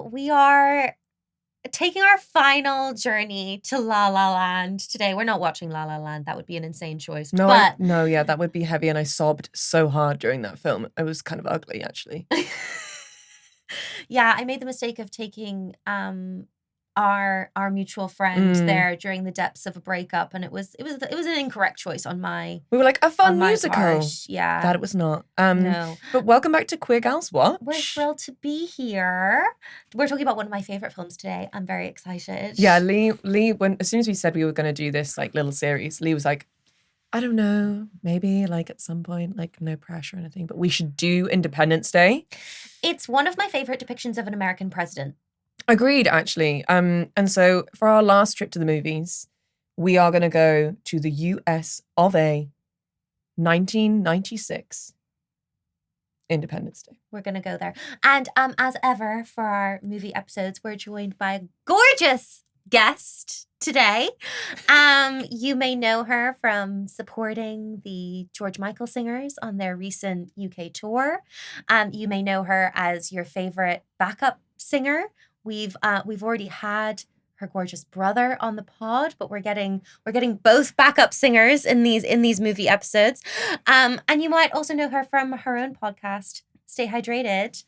So we are taking our final journey to La La Land today. We're not watching La La Land. That would be an insane choice. No, but yeah, that would be heavy. And I sobbed so hard during that film. It was kind of ugly, actually. Yeah, I made the mistake of taking our mutual friend there during the depths of a breakup, and it was an incorrect choice on my. We were like, a fun musical. Part. Yeah, that it was not. No, but welcome back to Queer Gals Watch. We're thrilled to be here. We're talking about one of my favorite films today. I'm very excited. Yeah, Leigh, as soon as we said we were going to do this like little series, Leigh was like, I don't know, maybe like at some point, like no pressure or anything, but we should do Independence Day. It's one of my favorite depictions of an American president. Agreed, actually. And so for our last trip to the movies, we are going to go to the US of A, 1996, Independence Day. We're going to go there. And as ever, for our movie episodes, we're joined by a gorgeous guest today. You may know her from supporting the George Michael singers on their recent UK tour. You may know her as your favorite backup singer. We've already had her gorgeous brother on the pod, but we're getting both backup singers in these movie episodes. And you might also know her from her own podcast, Stay Hydrated.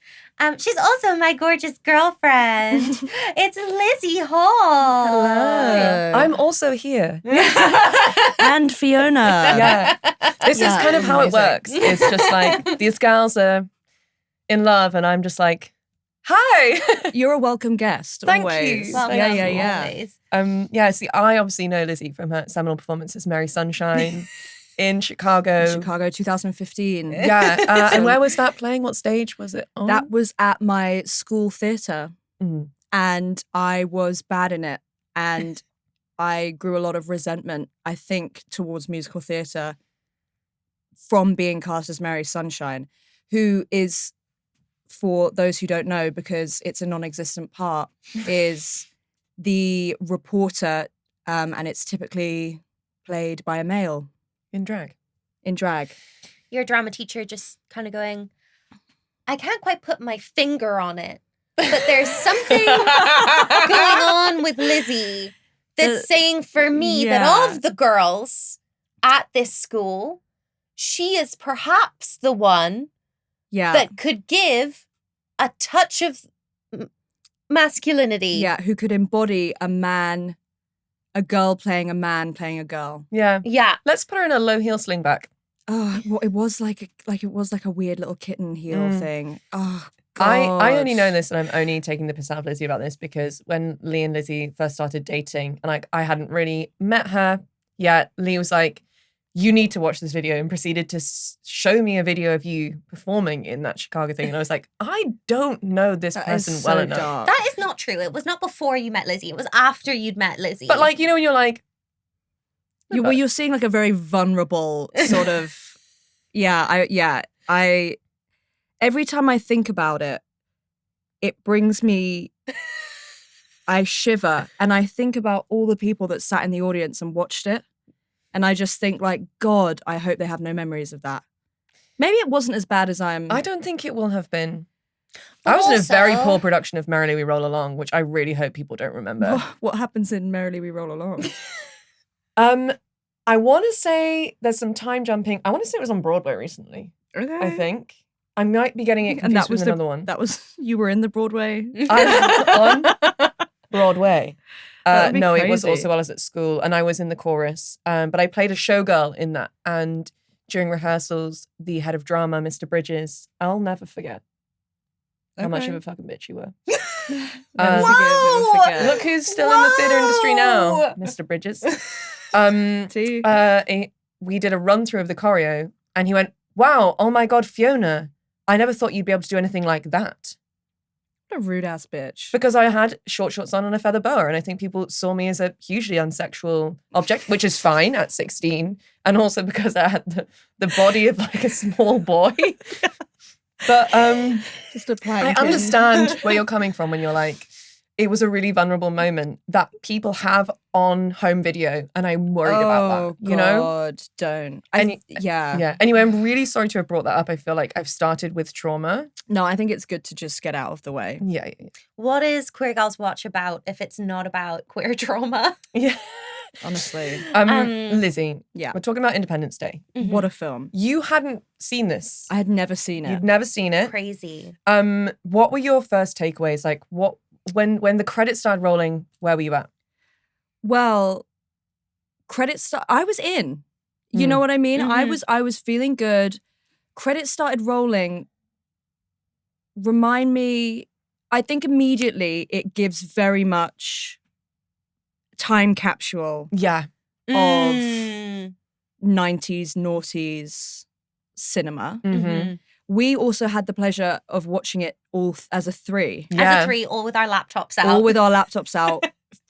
She's also my gorgeous girlfriend. It's Lizzie Hall. Hello. I'm also here. And Fiona. Yeah. This is kind of how it works. It's just like these gals are in love and I'm just like, hi. You're a welcome guest. Thank always. you. Welcome, always. See, I obviously know Lizzie from her seminal performance as Mary Sunshine in Chicago. 2015. Yeah. And where was that playing? What stage was it on? That was at my school theatre. Mm. And I was bad in it. And I grew a lot of resentment, I think, towards musical theatre from being cast as Mary Sunshine, who is, for those who don't know, because it's a non-existent part, is the reporter, and it's typically played by a male. In drag. Your drama teacher just kind of going, I can't quite put my finger on it, but there's something going on with Lizzie that's saying for me that of the girls at this school, she is perhaps the one that could give a touch of masculinity. Yeah, who could embody a man, a girl playing a man playing a girl. Yeah. Yeah. Let's put her in a low heel slingback. Oh, well, it was like a weird little kitten heel thing. Oh, God. I only know this, and I'm only taking the piss out of Lizzie about this because when Leigh and Lizzie first started dating, and I hadn't really met her yet, Leigh was like, you need to watch this video, and proceeded to show me a video of you performing in that Chicago thing. And I was like, I don't know this person well enough. Dark. That is not true. It was not before you met Lizzie. It was after you'd met Lizzie. But like, you know, when you're like... You're seeing like a very vulnerable sort of... I every time I think about it, it brings me... I shiver. And I think about all the people that sat in the audience and watched it. And I just think, like, God, I hope they have no memories of that. Maybe it wasn't as bad as I'm... I don't think it will have been. I was in a very poor production of Merrily We Roll Along, which I really hope people don't remember. What happens in Merrily We Roll Along? I want to say there's some time jumping. I want to say it was on Broadway recently, Okay. I think. I might be getting it confused with another one. That was... You were in the Broadway? On Broadway. No, crazy. It was also while I was at school, and I was in the chorus. But I played a showgirl in that. And during rehearsals, the head of drama, Mr. Bridges, I'll never forget how much of a fucking bitch you were. Never forget. Look who's still in the theatre industry now, Mr. Bridges. We did a run through of the choreo, and he went, "Wow, oh my God, Fiona, I never thought you'd be able to do anything like that." What a rude ass bitch. Because I had short shorts on and a feather boa, and I think people saw me as a hugely unsexual object, which is fine at 16, and also because I had the body of like a small boy. But just a plank. I understand where you're coming from when you're like, it was a really vulnerable moment that people have on home video, and I'm worried about that. You know, God, don't. Yeah. Anyway, I'm really sorry to have brought that up. I feel like I've started with trauma. No, I think it's good to just get out of the way. Yeah. What is Queer Girls Watch about if it's not about queer trauma? Yeah. Honestly. Lizzie. Yeah. We're talking about Independence Day. What a film. You hadn't seen this. I had never seen it. You'd never seen it. Crazy. What were your first takeaways? Like, what when the credits started rolling, where were you at? Well, I was in. You know what I mean? Mhm. I was feeling good. Credits started rolling. Remind me, I think immediately it gives very much time capsule Yeah. of Mm. 90s, noughties cinema. Mm-hmm. We also had the pleasure of watching it all as a three. As a three, all with our laptops out. All with our laptops out,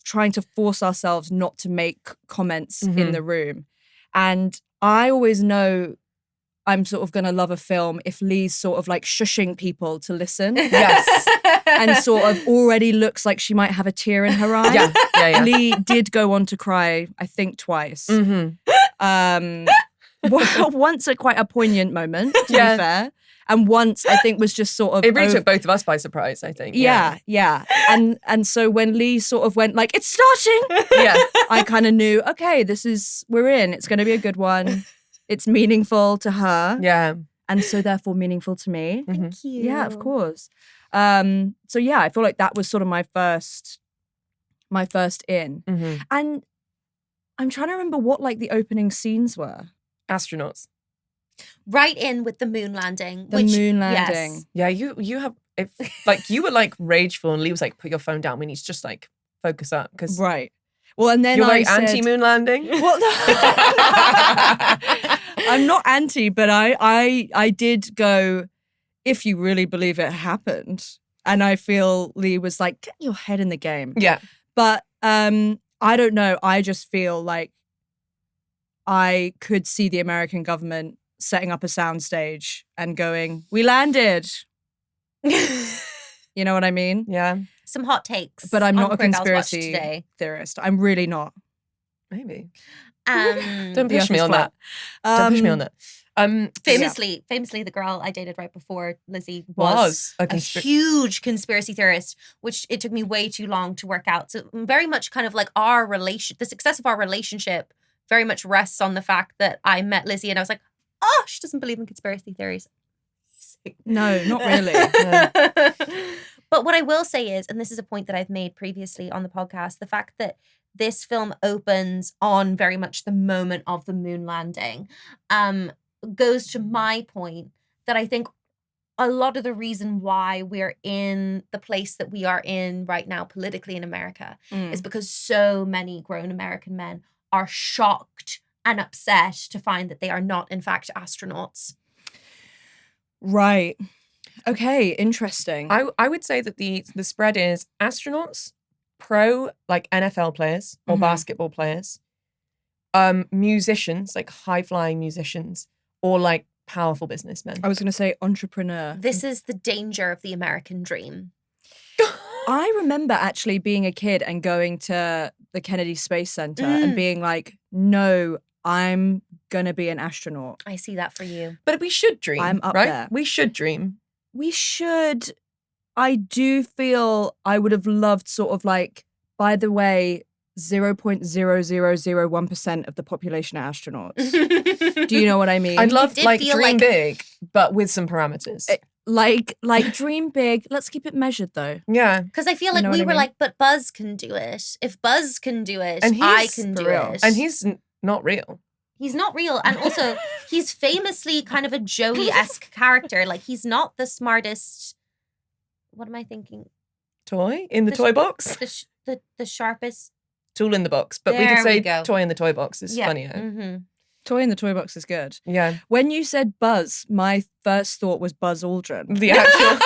trying to force ourselves not to make comments in the room. And I always know I'm sort of going to love a film if Leigh's sort of like shushing people to listen. Yes. And sort of already looks like she might have a tear in her eye. Yeah. Leigh did go on to cry, I think, twice. Once at quite a poignant moment, to be fair. And once, I think, was just sort of... It really took both of us by surprise, I think. Yeah. And so when Leigh sort of went like, it's starting, Yeah. I kind of knew, okay, we're in. It's going to be a good one. It's meaningful to her. Yeah. And so therefore meaningful to me. Thank you. Yeah, of course. So yeah, I feel like that was sort of my first in. And I'm trying to remember what like the opening scenes were. Astronauts. Right in with the moon landing. The moon landing. Yes. Yeah, you have, like, you were like rageful, and Leigh was like, put your phone down. We need to just like focus up. Because Right. Well, and then you're very I said, anti-moon landing. Well, I'm not anti, but I did go, if you really believe it happened. And I feel Leigh was like, get your head in the game. Yeah. But I don't know. I just feel like I could see the American government setting up a soundstage and going, we landed. You know what I mean? Yeah. Some hot takes. But I'm on not a Queer Girls Watch conspiracy today. theorist. I'm really not. Maybe. Don't push me on that. Don't push me on that. Famously, the girl I dated right before Lizzie was a huge conspiracy theorist, which it took me way too long to work out. So very much kind of like the success of our relationship very much rests on the fact that I met Lizzie and I was like, oh, she doesn't believe in conspiracy theories. No, not really. But what I will say is, and this is a point that I've made previously on the podcast, the fact that this film opens on very much the moment of the moon landing goes to my point that I think a lot of the reason why we're in the place that we are in right now politically in America is because so many grown American men are shocked and upset to find that they are not, in fact, astronauts. Right. Okay, interesting. I would say that the spread is astronauts, pro like NFL players or basketball players, musicians, like high-flying musicians, or like powerful businessmen. I was going to say entrepreneur. This is the danger of the American dream. I remember actually being a kid and going to the Kennedy Space Center and being like, no, I'm going to be an astronaut. I see that for you. But we should dream, I'm up right? there. We should dream. We should. I do feel I would have loved sort of like, by the way, 0.0001% of the population are astronauts. Do you know what I mean? I'd love like feel dream like- big, but with some parameters. Like dream big. Let's keep it measured though. Yeah. Because I feel You like know we what I were mean? like, but Buzz can do it. If Buzz can do it, And I he's can for do real. it. And he's not real. He's not real. And also, he's famously kind of a Joey-esque character. Like, he's not the smartest. What am I thinking? Toy in the toy box? The sharpest. Tool in the box. But we There could we say go. toy in the toy box is funnier. Mm-hmm. Toy in the toy box is good. Yeah. When you said Buzz, my first thought was Buzz Aldrin. The actual.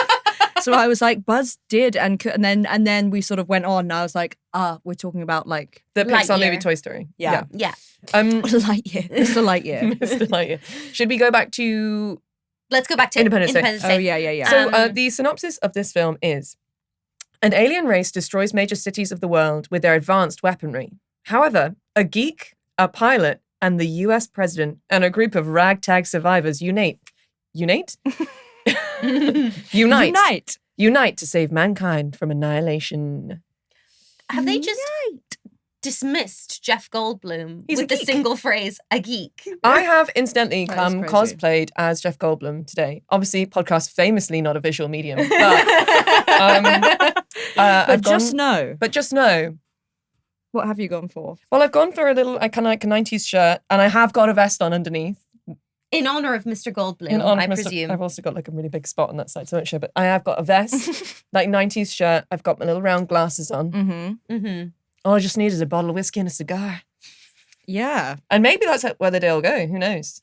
So I was like, Buzz did, and then we sort of went on. And I was like, we're talking about like The Pixar Lightyear. movie Toy Story. Yeah. Yeah. Lightyear, Mr. Lightyear. Mr. Lightyear. Should we go back to Let's go back to Independence Day. Oh yeah. So the synopsis of this film is An alien race destroys major cities of the world with their advanced weaponry. However, a geek, a pilot, and the US president and a group of ragtag survivors unite to save mankind from annihilation. Have they just dismissed Jeff Goldblum He's a with the geek. single phrase, a geek? I have incidentally That is crazy. cosplayed as Jeff Goldblum today. Obviously, podcast famously not a visual medium, but But just know. But just know. What have you gone for? Well, I've gone for a little, I kind of like a 90s shirt, and I have got a vest on underneath. In honor of Mr. Goldblum, In honor I of Mr. presume. I've also got like a really big spot on that side, so I won't show, but I have got a vest, like 90s shirt. I've got my little round glasses on. Mm-hmm. Mm-hmm. All I just need is a bottle of whiskey and a cigar. Yeah. And maybe that's where the day will go. Who knows?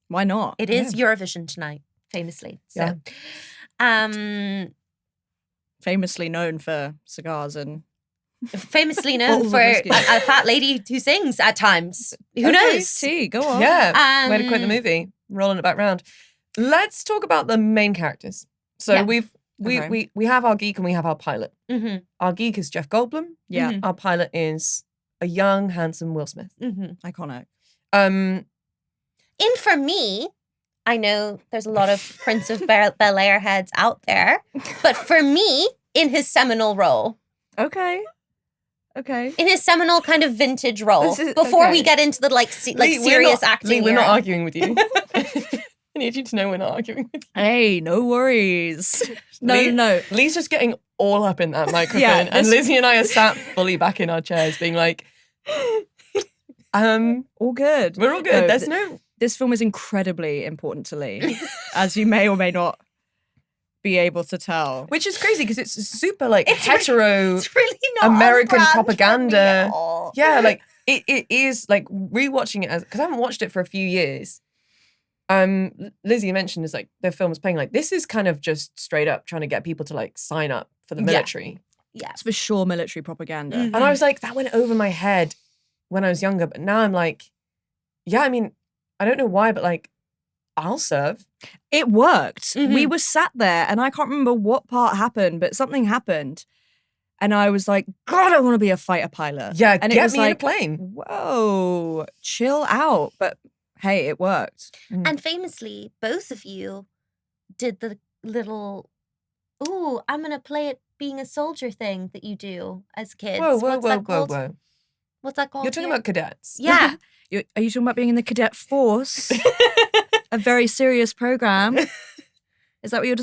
Why not? It is Eurovision tonight, famously. So, Famously known for cigars and famously known Bottles for of a whiskey. fat lady who sings at times. Who knows? Tea, go on. Yeah. Way to quit the Um, movie. Rolling it back round. Let's talk about the main characters. So Yeah. we have our geek and we have our pilot. Mm-hmm. Our geek is Jeff Goldblum. Yeah. Mhm. Our pilot is a young, handsome Will Smith. Mm-hmm. Iconic. Um, And for me, I know there's a lot of Prince of Bel-Air heads out there, but for me, in his seminal role, Okay. in his seminal kind of vintage role, This is- before we okay. get into the Lee, we're serious not- acting Lee, we're not era. arguing with you. I need you to know we're not arguing with Hey, no worries. No, Lee- no. you. Lee's just getting all up in that microphone, Yeah, and this- Lizzie and I are sat fully back in our chairs, being like, All good. we're all good. No, There's no. This film is incredibly important to Lee, as you may or may not be able to tell. Which is crazy because it's super like It's hetero. It's really not on American brand for me propaganda. at all. Yeah, like it is like rewatching it because I haven't watched it for a few years. Lizzie mentioned is like their film was playing like this is kind of just straight up trying to get people to like sign up for the Yeah. military. Yeah. It's for sure military propaganda. Mhm. And I was like, that went over my head when I was younger, but now I'm like, yeah, I mean, I don't know why, but like, I'll serve. It worked. We Mhm. were sat there and I can't remember what part happened, but something happened. And I was like, God, I want to be a fighter pilot. Yeah, and it get was me in a like, plane. whoa, chill out. But hey, it worked. And famously, both of you did the little, ooh, I'm going to play it being a soldier thing that you do as kids. Whoa, What's that called? whoa. What's that called? You're talking here? about cadets. Yeah. Are you talking about being in the cadet force? A very serious program. Is that what you're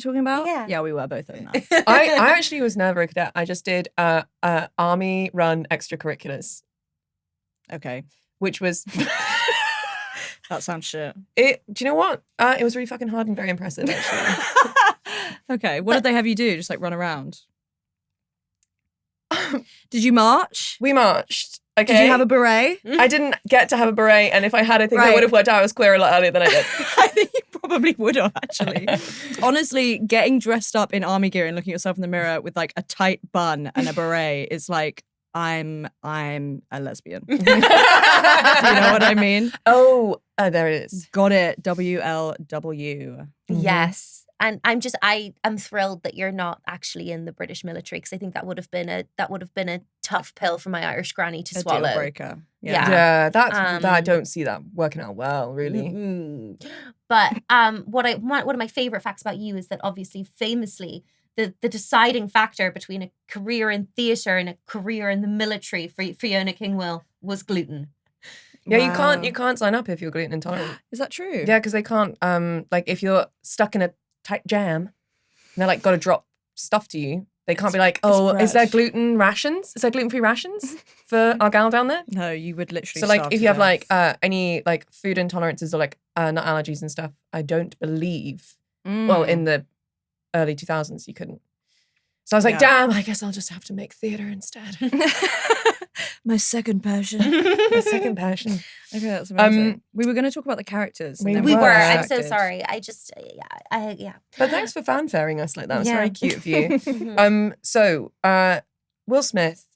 talking about? Yeah. Yeah, we were both in that. I actually was never a cadet. I just did army run extracurriculars, Okay. which was That sounds shit. it. Do you know what? It was really fucking hard and very impressive. Actually, Okay. What did they have you do? Just like run around? Did you march? we marched. Okay. Did you have a beret? I didn't get to have a beret, and if I had, I think I Right. would have worked out I was queer a lot earlier than I did. I think you probably would have actually. Honestly, getting dressed up in army gear and looking at yourself in the mirror with like a tight bun and a beret is like I'm a lesbian. Do you know what I mean? Oh, there it is. Got it. WLW. Yes. And I'm thrilled that you're not actually in the British military because I think that would have been a tough pill for my Irish granny to A swallow. deal breaker. Yeah. Yeah, that I Um, don't see that working out well, really. Mm. But one of my favorite facts about you is that obviously famously the deciding factor between a career in theatre and a career in the military for Fiona Kingwill was gluten. Yeah, Wow. you can't sign up if you're gluten intolerant. Is that true? Yeah, because they can't. Like if you're stuck in a tight jam, and they're like got to drop stuff to you. They can't be like, oh, is there bread. gluten rations? Is there gluten-free rations for our gal down there? No, you would literally. So like starve if to you have death. like any like food intolerances or like nut allergies and stuff, I don't believe. Well, in the early 2000s, you couldn't. So I was like, Yeah. damn, I guess I'll just have to make theatre instead. My second passion. My second passion. Okay, that's amazing. We were going to talk about the characters. and We then We were. I'm so distracted. sorry. I just yeah. But thanks for fanfaring us like that. It's Yeah. very cute of you. Mhm. So Will Smith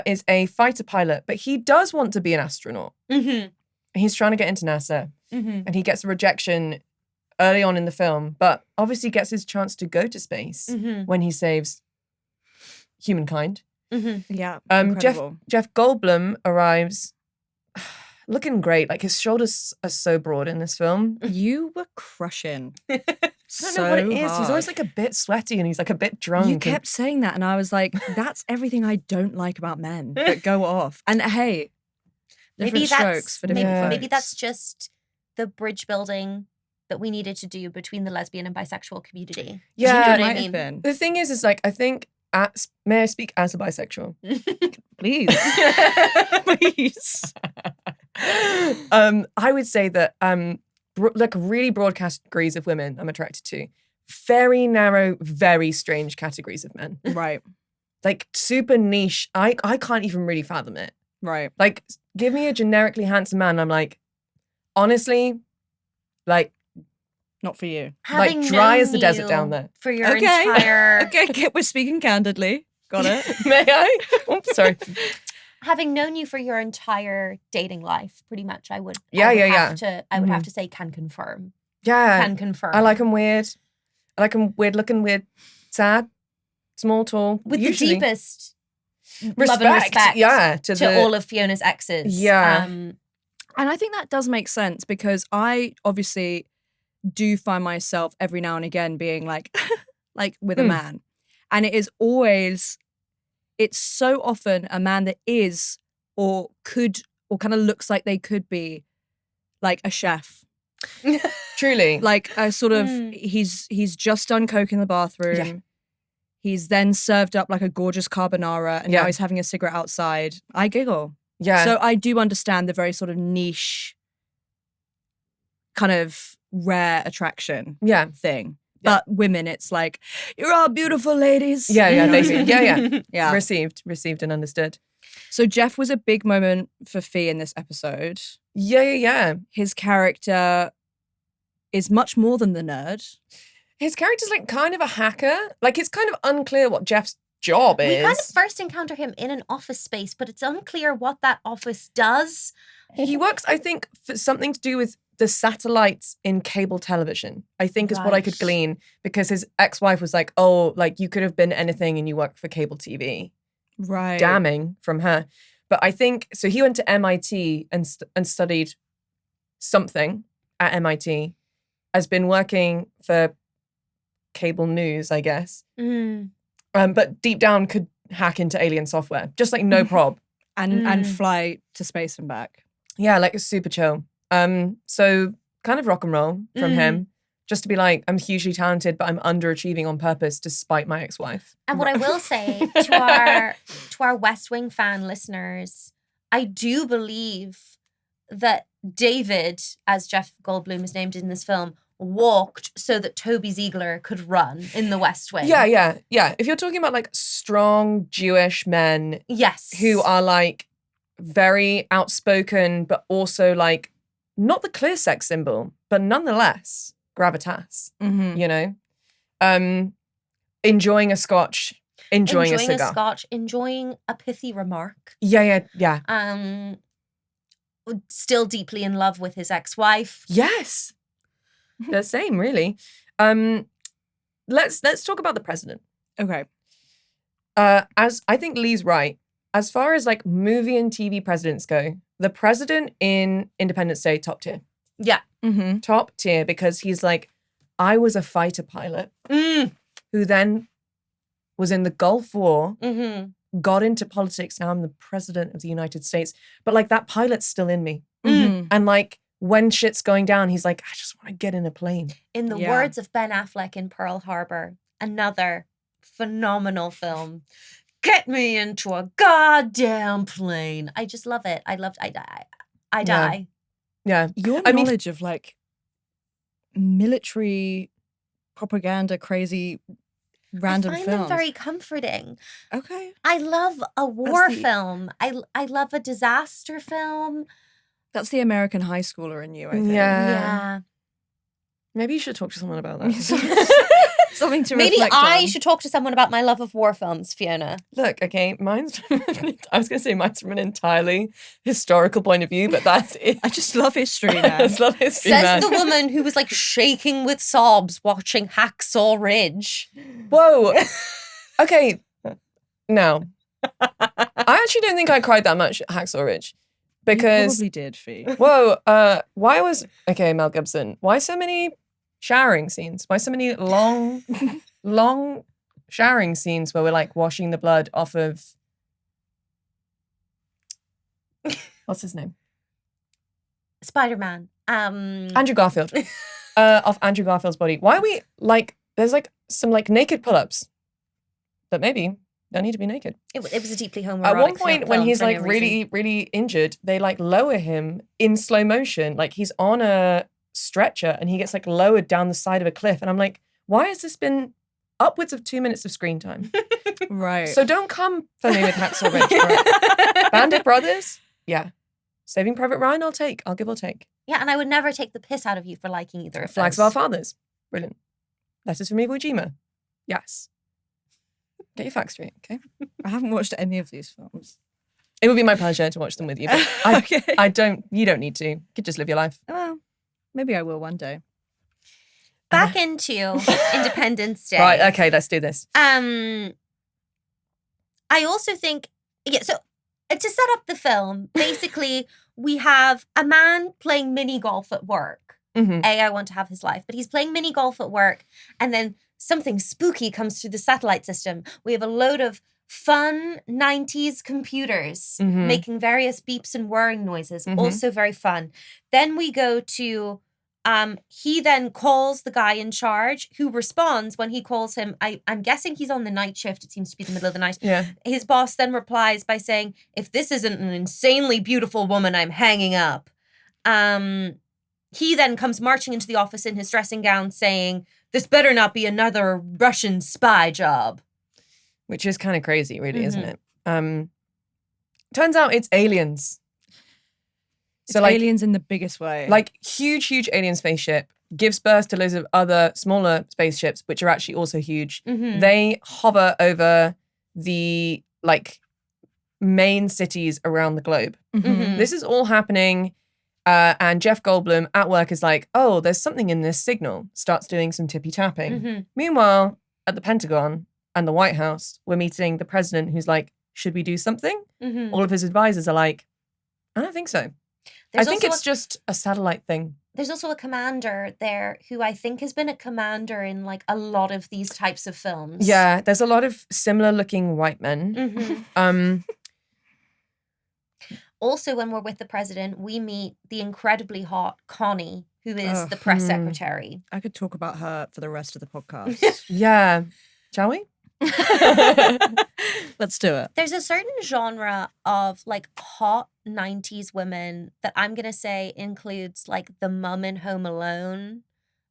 is a fighter pilot, but he does want to be an astronaut. Mhm. He's trying to get into NASA, Mhm. and he gets a rejection early on in the film, but obviously gets his chance to go to space when he saves humankind. Yeah, Jeff incredible. Goldblum arrives looking great. Like his shoulders are so broad in this film. You were crushing. I don't know what it is. He's always like a bit sweaty and he's like a bit drunk. You kept saying that, and I was like, "That's everything I don't like about men." But go off. And hey, different strokes for different folks. Maybe that's just the bridge building that we needed to do between the lesbian and bisexual community. Yeah, you know what it I might mean? have been. The thing is like, I think, may I speak as a bisexual? Please. Please. I would say that like really broad categories of women I'm attracted to. Very narrow, very strange categories of men. Right. Like super niche. I can't even really fathom it. Right. Like, give me a generically handsome man. I'm like, honestly, like, not for you. Having like dry as the known desert you down there. For your entire... Okay, we're speaking candidly. Got it. May I? Oh, sorry. Having known you for your entire dating life, pretty much, I would have to say can confirm. Yeah. Can confirm. I like him weird. I like him weird looking, weird, sad, small, tall. With usually. the deepest love and respect to all of Fiona's exes. Yeah. And I think that does make sense because I obviously do find myself every now and again being like, like with a man. And it is always, it's so often a man that is or could or kind of looks like they could be like a chef. Truly. Like a sort of, he's just done coke in the bathroom. Yeah. He's then served up like a gorgeous carbonara and now he's having a cigarette outside. I giggle. Yeah. So I do understand the very sort of niche kind of rare attraction thing. But women, it's like, you're all beautiful ladies. Yeah, basically. Yeah. Yeah. Received and understood. So Jeff was a big moment for Fi in this episode. Yeah. His character is much more than the nerd. His character's like kind of a hacker. Like it's kind of unclear what Jeff's job is. We kind of first encounter him in an office space, but it's unclear what that office does. He works, I think, for something to do with the satellites in cable television, I think is what I could glean, because his ex-wife was like, oh, like you could have been anything and you worked for cable TV. Right. Damning from her. But I think, so he went to MIT and studied something at MIT, has been working for cable news, I guess. But deep down could hack into alien software, just like no prob. And fly to space and back. Yeah, like it's super chill. So kind of rock and roll from him, just to be like, I'm hugely talented, but I'm underachieving on purpose despite my ex-wife. And what I will say to our West Wing fan listeners, I do believe that David, as Jeff Goldblum is named in this film, walked so that Toby Ziegler could run in the West Wing. Yeah. If you're talking about like strong Jewish men, who are like very outspoken, but also like not the clear sex symbol, but nonetheless gravitas. You know, enjoying a scotch, enjoying a cigar, scotch, enjoying a pithy remark. Yeah. Still deeply in love with his ex-wife. Yes. The same, really. Let's talk about the president. Okay. As I think Leigh's right. As far as like movie and TV presidents go, the president in Independence Day, top tier. Yeah. Top tier, because he's like, I was a fighter pilot who then was in the Gulf War, got into politics. Now I'm the president of the United States. But like that pilot's still in me. And like, when shit's going down, he's like, I just want to get in a plane. In the words of Ben Affleck in Pearl Harbor, another phenomenal film. Get me into a goddamn plane. I just love it. I die. Yeah. Your knowledge of like military propaganda, crazy random I find films. them very comforting. Okay. I love a war film. I love a disaster film. That's the American high schooler in you, I think. Yeah. Maybe you should talk to someone about that. Something to Maybe reflect I on. should talk to someone about my love of war films, Fiona. Look, okay, mine's I was going to say mine's from an entirely historical point of view, but that's it. I just love history, I man. just love history, Says man. the woman who was like shaking with sobs watching Hacksaw Ridge. Whoa. Okay. Now, I actually don't think I cried that much at Hacksaw Ridge. You Because, probably did, Fee. whoa, okay, Mel Gibson, why so many showering scenes? Why so many long showering scenes where we're like washing the blood off of, what's his name? Spider-Man. Andrew Garfield. Off Andrew Garfield's body. Why are we like, there's like some like naked pull-ups that maybe don't need to be naked. It was a deeply homoerotic At one point when film he's for like no reason. really, really injured, they like lower him in slow motion. Like he's on a stretcher and he gets like lowered down the side of a cliff. And I'm like, why has this been upwards of 2 minutes of screen time? Right. So don't come for me with Hacksaw Ridge. Right? Band of Brothers? Yeah. Saving Private Ryan, I'll give or take. Yeah, and I would never take the piss out of you for liking either of Flags of those. Our Fathers. Brilliant. Letters from Iwo Jima. Yes. Get your facts straight, okay? I haven't watched any of these films. It would be my pleasure to watch them with you, but Okay. you don't need to. You could just live your life. Well, maybe I will one day. Back into Independence Day. Right, okay, let's do this. I also think, so to set up the film, basically we have a man playing mini golf at work. Mhm. I want to have his life, but he's playing mini golf at work, and then something spooky comes through the satellite system. We have a load of fun 90s computers Mhm. making various beeps and whirring noises, Mhm. also very fun. Then we go to he then calls the guy in charge, who responds when he calls him. I'm guessing he's on the night shift. It seems to be the middle of the night. Yeah. His boss then replies by saying, "If this isn't an insanely beautiful woman, I'm hanging up." He then comes marching into the office in his dressing gown saying, "This better not be another Russian spy job." Which is kind of crazy, really, isn't Mm-hmm. it? Turns out it's aliens. So aliens in the biggest way. Like huge alien spaceship gives birth to loads of other smaller spaceships, which are actually also huge. Mhm. They hover over the like main cities around the globe. Mhm. This is all happening. And Jeff Goldblum at work is like, oh, there's something in this signal. Starts doing some tippy tapping. Mhm. Meanwhile, at the Pentagon and the White House, we're meeting the president who's like, should we do something? Mhm. All of his advisors are like, I don't think so. There's I think also it's just a satellite thing. There's also a commander there who I think has been a commander in like a lot of these types of films. Yeah, there's a lot of similar looking white men. Mhm. Also, when we're with the president, we meet the incredibly hot Connie, who is Oh, the press secretary. I could talk about her for the rest of the podcast. Yeah. Shall we? Let's do it. There's a certain genre of like hot 90s women that I'm going to say includes like the mum in Home Alone,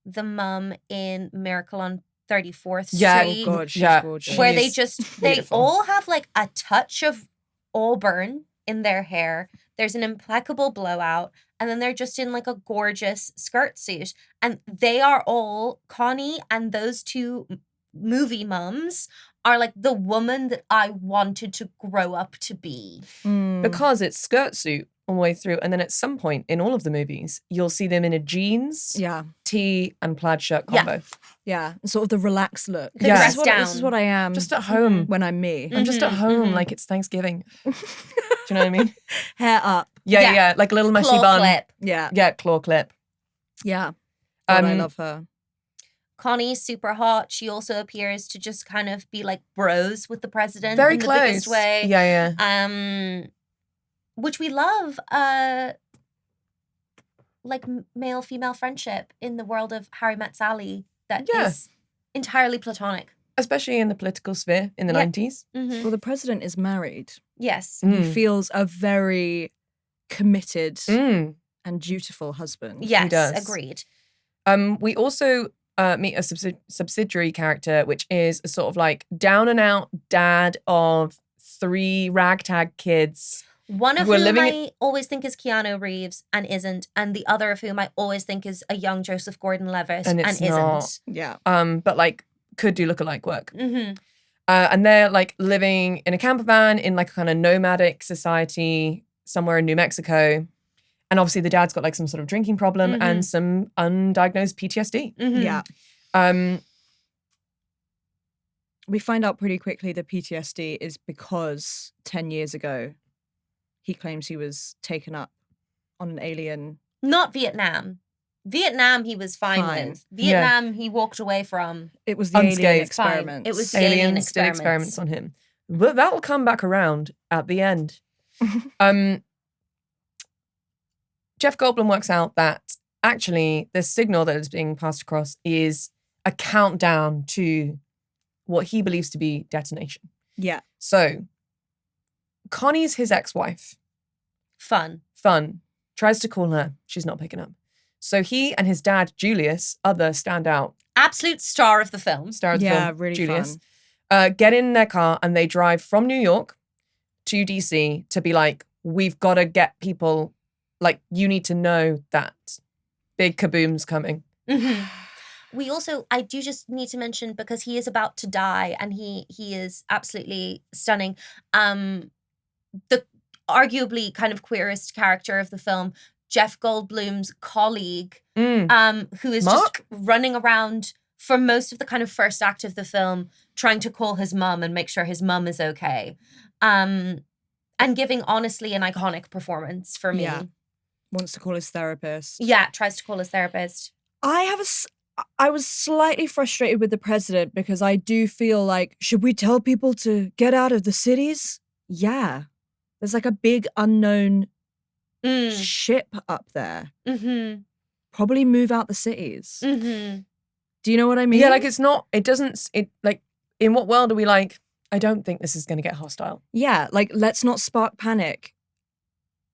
the mum in Miracle on 34th Yeah, Street, God, she's Yeah. gorgeous. where they She's just, beautiful. they all have like a touch of auburn in their hair. There's an impeccable blowout. And then they're just in like a gorgeous skirt suit. And they are all, Connie and those two movie mums are like the woman that I wanted to grow up to be. Mm. Because it's skirt suit all the way through. And then at some point in all of the movies, you'll see them in a jeans, Yeah, tee, and plaid shirt Yeah. combo. yeah. Sort of the relaxed look. The Yeah. dress This is down. what I am Just at home. when I'm me. I'm just at Mhm, home mhm. like it's Thanksgiving. Do you know what I mean? Hair up. Yeah, Yeah. yeah. Like a little messy Claw bun. clip. Yeah, Yeah, claw clip. yeah. God, I Um, love her. Connie's super hot. She also appears to just kind of be like bros with the president Very in the close. biggest way. Yeah, yeah. Which we love. Like male-female friendship in the world of Harry Met Sally that Yeah. is entirely platonic. Especially in the political sphere in the Yeah. 90s. Mhm. Well, the president is married. Yes. He Mm. feels a very committed Mm. and dutiful husband. Yes. does. Agreed. We also meet a subsidiary character, which is a sort of like down and out dad of 3 ragtag kids. One of We're whom living I always think is Keanu Reeves and isn't, and the other of whom I always think is a young Joseph Gordon-Levitt And and it's isn't. not. Yeah. But like could do lookalike work. Mm-hmm. And they're like living in a camper van in like a kind of nomadic society somewhere in New Mexico. And obviously the dad's got like some sort of drinking problem and some undiagnosed PTSD. Mm-hmm. Yeah. We find out pretty quickly the PTSD is because 10 years ago, he claims he was taken up on an alien. Not Vietnam. Vietnam he was fine with. Vietnam he walked away from. It was the alien Unscathed. experiments. It was the alien Aliens did experiments on him. But that'll come back around at the end. Jeff Goldblum works out that actually the signal that is being passed across is a countdown to what he believes to be detonation. Yeah. So Connie's his ex-wife. Fun. Tries to call her. She's not picking up. So he and his dad, Julius, other standout Absolute star of the film. Really Julius, fun. get in their car and they drive from New York to DC to be like, we've got to get people, like, you need to know that big kaboom's coming. Mm-hmm. We also, I do just need to mention, because he is about to die and he is absolutely stunning. The arguably kind of queerest character of the film, Jeff Goldblum's colleague, who is Mark? just running around for most of the kind of first act of the film, trying to call his mum and make sure his mum is okay. And giving honestly an iconic performance for me. Yeah. Wants to call his therapist. Yeah, tries to call his therapist. I was slightly frustrated with the president because I do feel like, should we tell people to get out of the cities? Yeah. There's like a big unknown ship up there. Mm-hmm. Probably move out the cities. Mm-hmm. Do you know what I mean? Yeah, like in what world are we like, I don't think this is going to get hostile. Yeah, like let's not spark panic.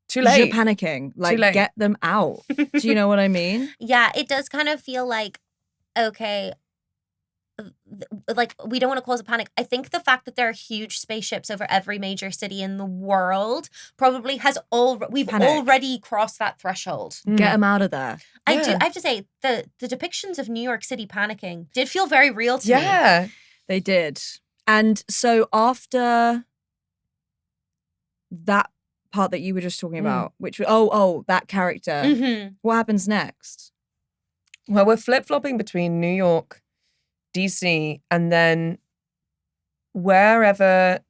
Too late. You're panicking. Like, Too late. get them out. Do you know what I mean? Yeah, it does kind of feel like, okay, like we don't want to cause a panic. I think the fact that there are huge spaceships over every major city in the world probably has already crossed that threshold. Get them out of there. I have to say, the depictions of New York City panicking did feel very real to me. Yeah. They did. And so after that part that you were just talking about, which that character, Mm-hmm. what happens next? Well, we're flip-flopping between New York, DC, and then wherever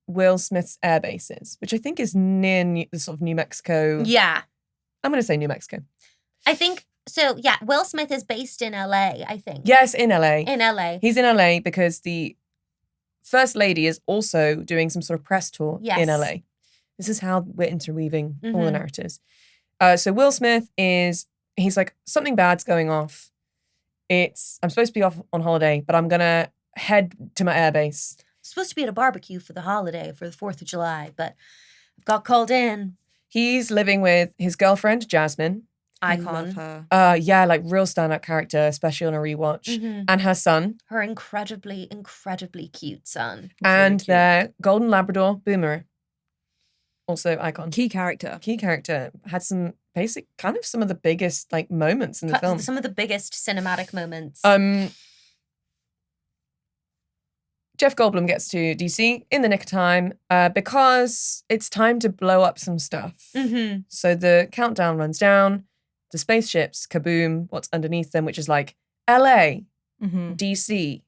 Will Smith's airbase is, which I think is near the sort of New Mexico. Yeah. I'm going to say New Mexico. I think, so yeah, Will Smith is based in LA, I think. Yes, in LA. In LA. He's in LA because the First Lady is also doing some sort of press tour in LA. This is how we're interweaving all the narratives. So Will Smith he's like, something bad's going off. I'm supposed to be off on holiday, but I'm going to head to my airbase. Supposed to be at a barbecue for the holiday, for the 4th of July, but got called in. He's living with his girlfriend, Jasmine. Icon. I love her. Yeah, like real standout character, especially on a rewatch. And her son. Her incredibly, incredibly cute son. And their golden Labrador, Boomer. Also icon. Key character. Had some some of the biggest like moments in the film. Some of the biggest cinematic moments. Jeff Goldblum gets to DC in the nick of time because it's time to blow up some stuff. Mm-hmm. So the countdown runs down, the spaceships, kaboom, what's underneath them, which is like LA, DC,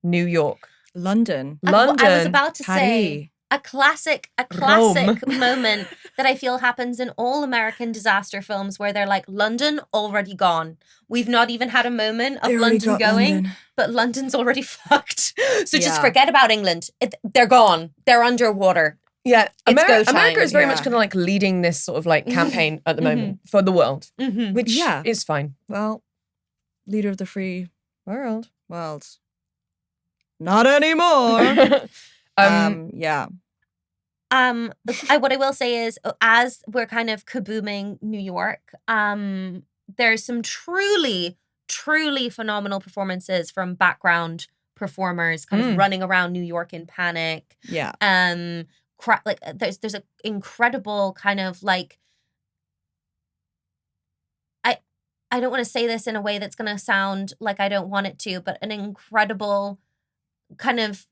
New York. London. I was about to Paris. say a classic Rome. moment that I feel happens in all American disaster films where they're like, London already gone. We've not even had a moment of London going, but London's already fucked. So just forget about England. They're gone. They're underwater. Yeah, It's go time. America is very much kind of like leading this sort of like campaign at the moment for the world, which is fine. Well, leader of the free World. Not anymore. What I will say is, as we're kind of kabooming New York, there's some truly, truly phenomenal performances from background performers kind of running around New York in panic. Yeah. There's an incredible kind of like, I don't want to say this in a way that's going to sound like I don't want it to, but an incredible kind of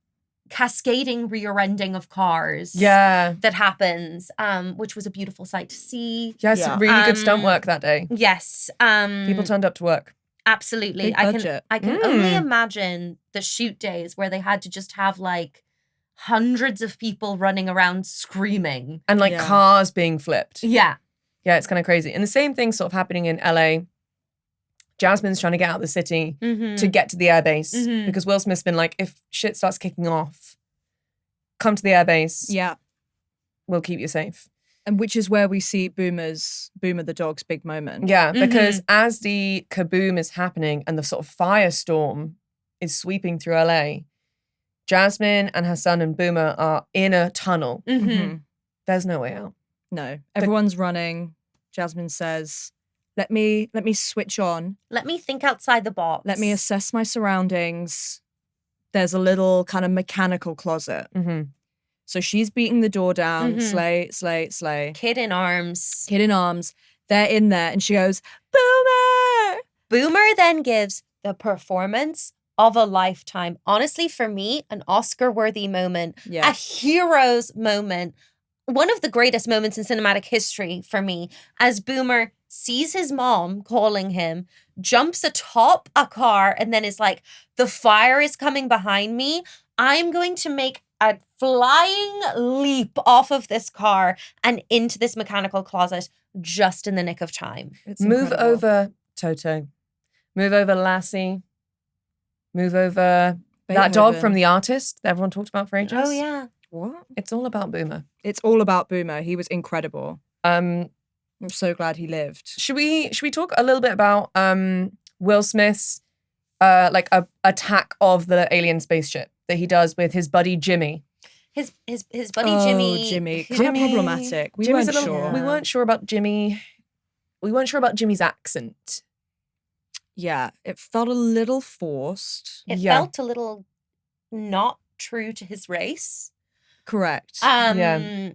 cascading rear-ending of cars that happens, which was a beautiful sight to see. Yes, really good stunt work that day. Yes. People turned up to work. Absolutely. Big budget. I can only imagine the shoot days where they had to just have like hundreds of people running around screaming. And like cars being flipped. Yeah. Yeah, it's kind of crazy. And the same thing's sort of happening in LA. Jasmine's trying to get out of the city to get to the airbase because Will Smith's been like, if shit starts kicking off, come to the airbase. Yeah. We'll keep you safe. And which is where we see Boomer the dog's big moment. Yeah, because as the kaboom is happening and the sort of firestorm is sweeping through LA, Jasmine and her son and Boomer are in a tunnel. There's no way out. No. Everyone's running. Jasmine says, let me switch on. Let me think outside the box. Let me assess my surroundings. There's a little kind of mechanical closet. So she's beating the door down. Slay. Kid in arms. They're in there and she goes, Boomer! Boomer then gives the performance of a lifetime. Honestly, for me, an Oscar-worthy moment. Yeah. A hero's moment. One of the greatest moments in cinematic history for me, as Boomer sees his mom calling him, jumps atop a car, and then is like, the fire is coming behind me. I'm going to make a flying leap off of this car and into this mechanical closet just in the nick of time. Move over, Toto. Move over, Lassie. Move over that dog from The Artist that everyone talked about for ages. Oh, yeah. What? It's all about Boomer. It's all about Boomer. He was incredible. I'm so glad he lived. Should we talk a little bit about Will Smith's attack of the alien spaceship that he does with his buddy Jimmy? His buddy Jimmy. Jimmy. Kind of problematic. We weren't sure. We weren't sure about Jimmy. We weren't sure about Jimmy's accent. Yeah, it felt a little forced. It felt a little not true to his race. Correct. Yeah.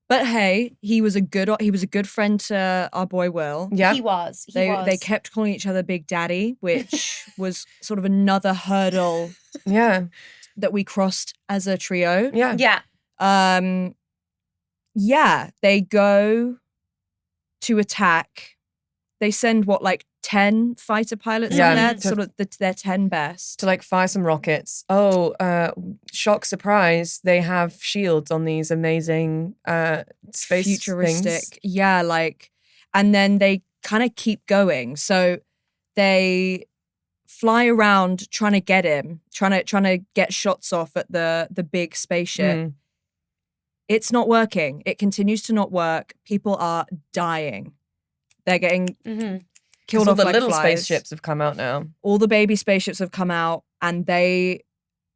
But hey, he was a good friend to our boy Will. Yeah, he was. They kept calling each other Big Daddy, which was sort of another hurdle. Yeah, that we crossed as a trio. Yeah, yeah. Yeah, they go to attack. They send 10 fighter pilots in there, sort of their 10 best. To fire some rockets. Oh, shock, surprise, they have shields on these amazing space futuristic things. Yeah, and then they kind of keep going. So they fly around trying to get him, trying to get shots off at the big spaceship. It's not working. It continues to not work. People are dying. They're getting killed off all the like little flies. Spaceships have come out now. All the baby spaceships have come out, and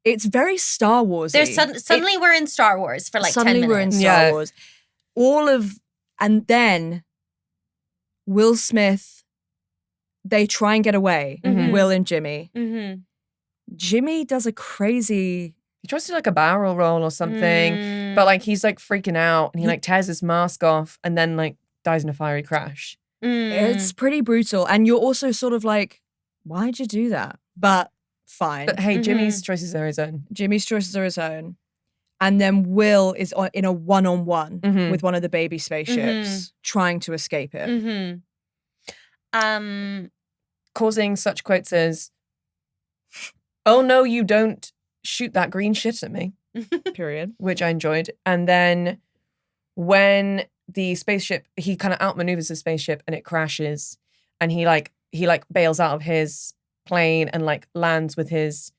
it's very Star Wars. Suddenly we're in Star Wars for 10 minutes. Suddenly we're in Star Wars. And then Will Smith, they try and get away. Will and Jimmy. Jimmy does a crazy. He tries to do a barrel roll or something, but he's freaking out, and he tears his mask off, and then dies in a fiery crash. It's pretty brutal. And you're also sort of why'd you do that? But fine. But hey, Jimmy's choices are his own. Jimmy's choices are his own. And then Will is in a one-on-one with one of the baby spaceships trying to escape it. Causing such quotes as, "Oh no, you don't shoot that green shit at me." Period. Which I enjoyed. And then when the spaceship, he kind of outmaneuvers the spaceship and it crashes, and he bails out of his plane and lands with his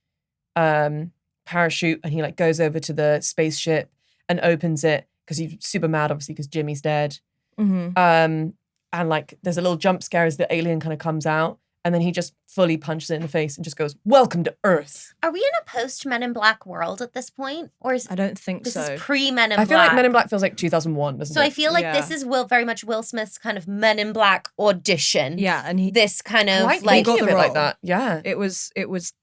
parachute, and he goes over to the spaceship and opens it because he's super mad, obviously, because Jimmy's dead. And there's a little jump scare as the alien kind of comes out, and then he just fully punches it in the face and just goes, "Welcome to Earth." Are we in a post Men in Black world at this point? Or I don't think this so. Is pre Men in Black? I feel like Men in Black feels like 2001, doesn't it? So I feel like this is very much Will Smith's kind of Men in Black audition. Yeah, and this kind of he got the role like that. Yeah, it was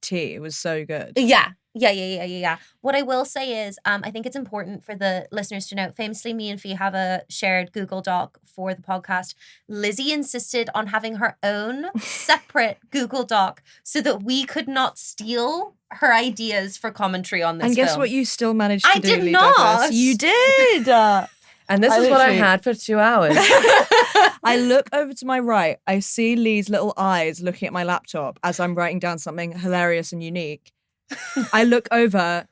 tea. It was so good. Yeah. Yeah. What I will say is, I think it's important for the listeners to know, famously, me and Fee have a shared Google Doc for the podcast. Lizzie insisted on having her own separate Google Doc so that we could not steal her ideas for commentary on this And guess film. what you still managed I to do, did Lee not. Douglas? You did! And this I is what I literally- had for 2 hours. I look over to my right. I see Lee's little eyes looking at my laptop as I'm writing down something hilarious and unique. I look over.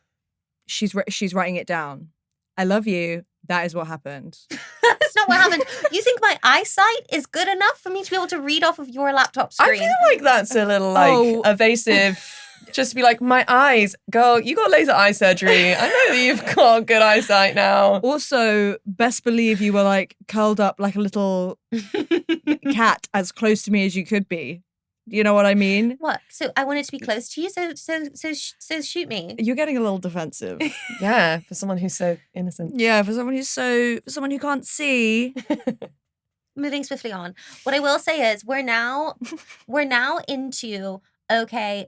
She's writing it down. I love you. That is what happened. That's not what happened. You think my eyesight is good enough for me to be able to read off of your laptop I screen? feel like that's a little Oh. evasive. Just to be like, my eyes, girl, you got laser eye surgery. I know that you've got good eyesight now. Also, best believe you were like curled up like a little cat as close to me as you could be. You know what I mean? What? So I wanted to be close to you. So shoot me. You're getting a little defensive. Yeah, for someone who's so innocent. Yeah, for someone who can't see. Moving swiftly on. What I will say is we're now into okay.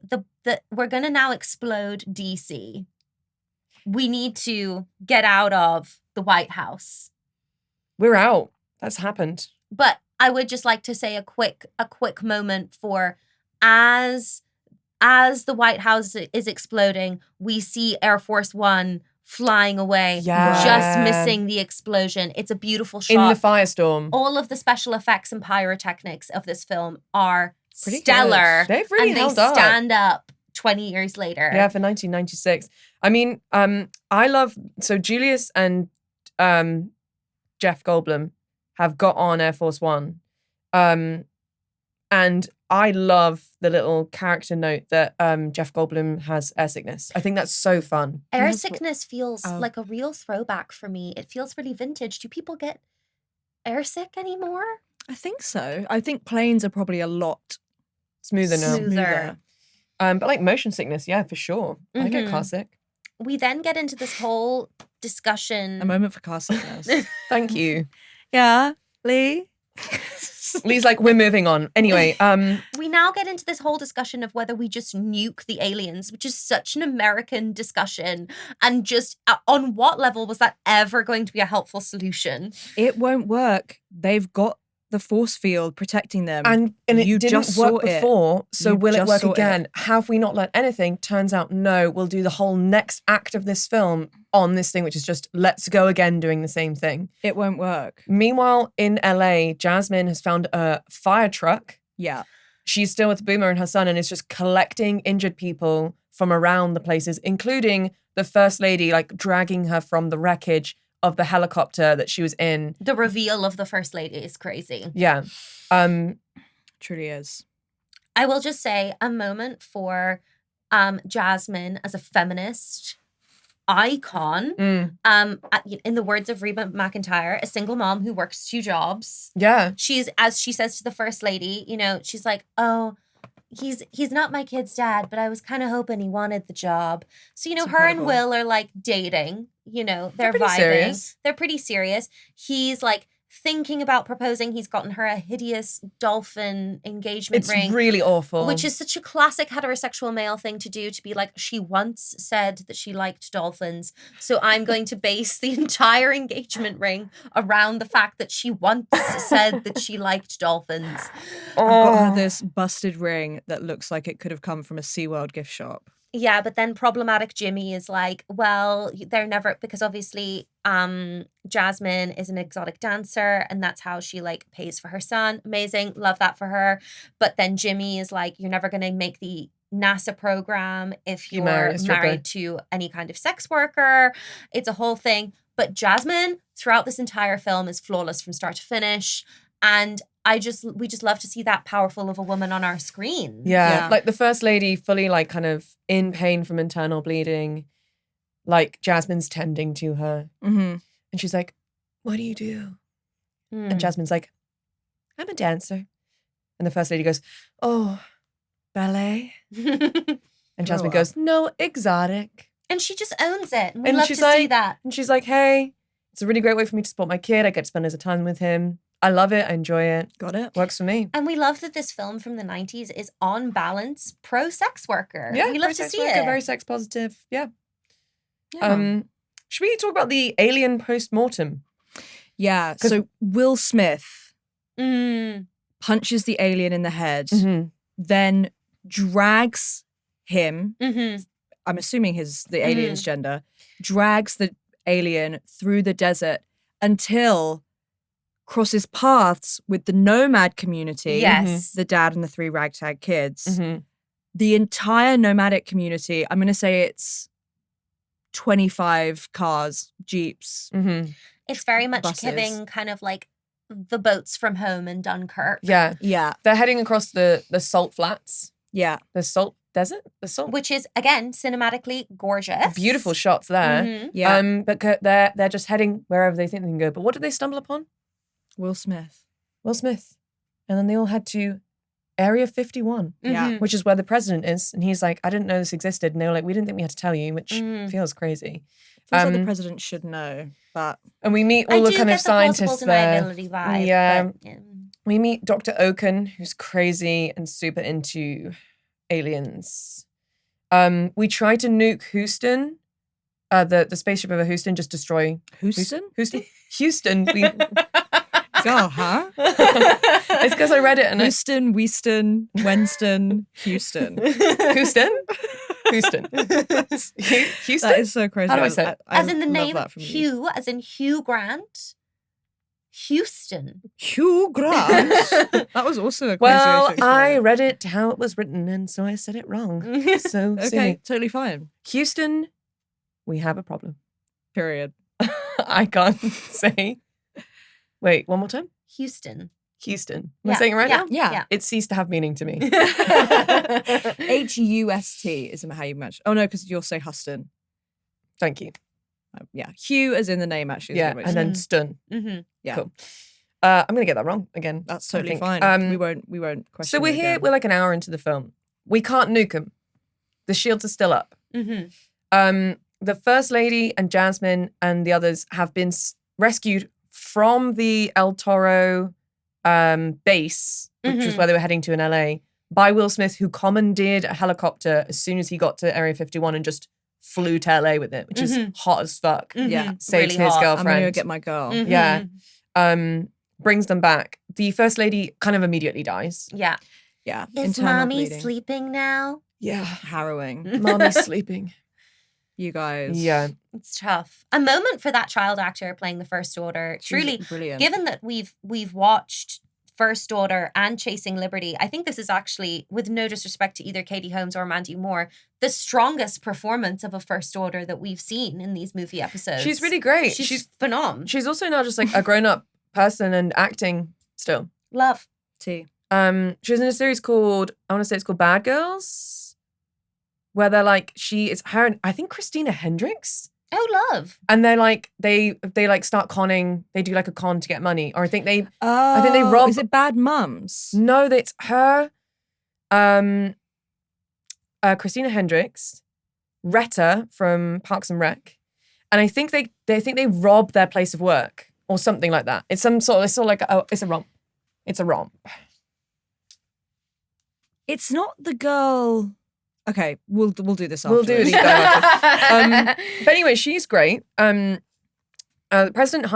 We're gonna now explode DC. We need to get out of the White House. We're out. That's happened. But I would just like to say a quick moment for as the White House is exploding, we see Air Force One flying away, Yeah. just missing the explosion. It's a beautiful shot. In the firestorm. All of the special effects and pyrotechnics of this film are Pretty stellar. good. They've really and they held up. stand up 20 years later. Yeah, for 1996. I mean, I love, so Julius and Jeff Goldblum have got on Air Force One. And I love the little character note that Jeff Goldblum has air sickness. I think that's so fun. Air Yes, sickness feels oh. like a real throwback for me. It feels really vintage. Do people get airsick anymore? I think so. I think planes are probably a lot Smoother now. Smoother. But like motion sickness, yeah, for sure. I get Mhm. car sick. We then get into this whole discussion. A moment for car sickness. Thank you. Yeah, Lee? Lee's like, we're moving on. Anyway, We now get into this whole discussion of whether we just nuke the aliens, which is such an American discussion. And just on what level was that ever going to be a helpful solution? It won't work. They've got the force field protecting them. and it You didn't just work saw it. before, so You will it just work saw it. again? Have we not learned anything? Turns out, no, we'll do the whole next act of this film on this thing, which is just, let's go again doing the same thing. It won't work. Meanwhile, in LA, Jasmine has found a fire truck. Yeah. She's still with Boomer and her son and is just collecting injured people from around the places, including the First Lady, like dragging her from the wreckage of the helicopter that she was in. The reveal of the First Lady is crazy. Yeah. Truly is. I will just say a moment for Jasmine as a feminist icon. In the words of Reba McEntire, a single mom who works 2 jobs. Yeah. She's, as she says to the First Lady, you know, she's like, oh, he's not my kid's dad, but I was kind of hoping he wanted the job. So, you know, It's her and incredible. Will are like dating, you know, they're pretty vibing. serious. They're pretty serious. He's like thinking about proposing. He's gotten her a hideous dolphin engagement It's ring. really awful. Which is such a classic heterosexual male thing to do, to be like, she once said that she liked dolphins, so I'm going to base the entire engagement ring around the fact that she once said that she liked dolphins. I've got Oh. her this busted ring that looks like it could have come from a SeaWorld gift shop. Yeah, but then problematic Jimmy is like, well, they're never, because obviously Jasmine is an exotic dancer and that's how she like pays for her son. Amazing. Love that for her. But then Jimmy is like, you're never going to make the NASA program if You you're marry a stripper. married to any kind of sex worker. It's a whole thing. But Jasmine throughout this entire film is flawless from start to finish. And we just love to see that powerful of a woman on our screen. Yeah. Yeah. Like the First Lady fully like kind of in pain from internal bleeding. Like Jasmine's tending to her. Mm-hmm. And she's like, what do you do? Mm. And Jasmine's like, I'm a dancer. And the First Lady goes, oh, ballet? And Jasmine up. goes, no, exotic. And she just owns it. And we And love to she's see like- that. And she's like, hey, it's a really great way for me to support my kid. I get to spend loads of time with him. I love it. I enjoy it. Got it. Works for me. And we love that this film from the 90s is on balance pro-sex worker. Yeah, we love to pro-sex see worker, it. very sex positive. Yeah. Yeah. Should we talk about the alien post-mortem? Yeah. So Will Smith Mm. punches the alien in the head, Mhm. then drags him. Mm-hmm. I'm assuming the alien's gender, drags the alien through the desert until crosses paths with the nomad community. Yes. The dad and the 3 ragtag kids. Mhm. The entire nomadic community, I'm going to say it's 25 cars, jeeps. Mhm. It's very much Buses. giving kind of like the boats from home in Dunkirk. Yeah. Yeah. They're heading across the salt flats. Yeah. The salt desert? The salt. Which is, again, cinematically gorgeous. Beautiful shots there. Mhm. Yeah. But they're just heading wherever they think they can go. But what did they stumble upon? Will Smith. Will Smith. And then they all head to Area 51, Yeah. Mhm. which is where the president is. And he's like, I didn't know this existed. And they were like, we didn't think we had to tell you, which feels crazy. Feels like the president should know, but And we meet I all the do kind get of the plausible scientists there. deniability vibe. Yeah. But, We meet Dr. Oaken, who's crazy and super into aliens. We try to nuke Houston, the spaceship over Houston, just destroy Houston? Houston. We, Go, huh? it's because I read it and Houston, Winston, Winston, Houston. Houston. Houston. Houston. That is so crazy. How do I say it? as in the love name that from you. Hugh, as in Hugh Grant. Houston. Hugh Grant. That was also a crazy Well, way to explain I it. read it how it was written, and so I said it wrong. So sue Okay, me. totally fine. Houston, we have a problem. Period. I can't say. Wait, one more time. Houston. Houston. Am I saying it right now? Yeah. It ceased to have meaning to me. H-U-S-T is how you match. Oh, no, because you'll say Huston. Thank you. Yeah. Hugh as in the name, actually. is Yeah, what it and makes then sense. stun. Mm-hmm. Yeah. Cool. I'm gonna get that wrong again. That's I totally think. fine. We won't question So we're it here. again. We're like an hour into the film. We can't nuke them. The shields are still up. Mm-hmm. The First Lady and Jasmine and the others have been rescued from the El Toro base, which was Mhm. where they were heading to in LA, by Will Smith, who commandeered a helicopter as soon as he got to Area 51 and just flew to LA with it, which is hot as fuck. Yeah. Saves Really his hot. I'm going to girlfriend. go get my girl. Mhm. Yeah. Brings them back. The First Lady kind of immediately dies. Yeah. Yeah. Is Internal mommy bleeding. sleeping now? Yeah. Harrowing. Mommy's sleeping. You guys. Yeah. It's tough. A moment for that child actor playing the First Daughter. She's Truly, brilliant. given that we've watched First Daughter and Chasing Liberty, I think this is actually, with no disrespect to either Katie Holmes or Mandy Moore, the strongest performance of a First Daughter that we've seen in these movie episodes. She's really great. She's phenomenal. She's also now just like a grown-up person and acting still. Love. T. She was in a series called, I want to say it's called Bad Girls, where they're like, it's her and I think Christina Hendricks. Oh, love. And they're like, they like start conning, they do like a con to get money. Or I think they Oh, rob- Is it Bad Mums? know that it's her, Christina Hendricks, Retta from Parks and Rec. And I think they rob their place of work or something like that. It's it's sort of like, it's a romp. It's a romp. It's not the girl. Okay, we'll do this after. We'll do it. But anyway, she's great. The president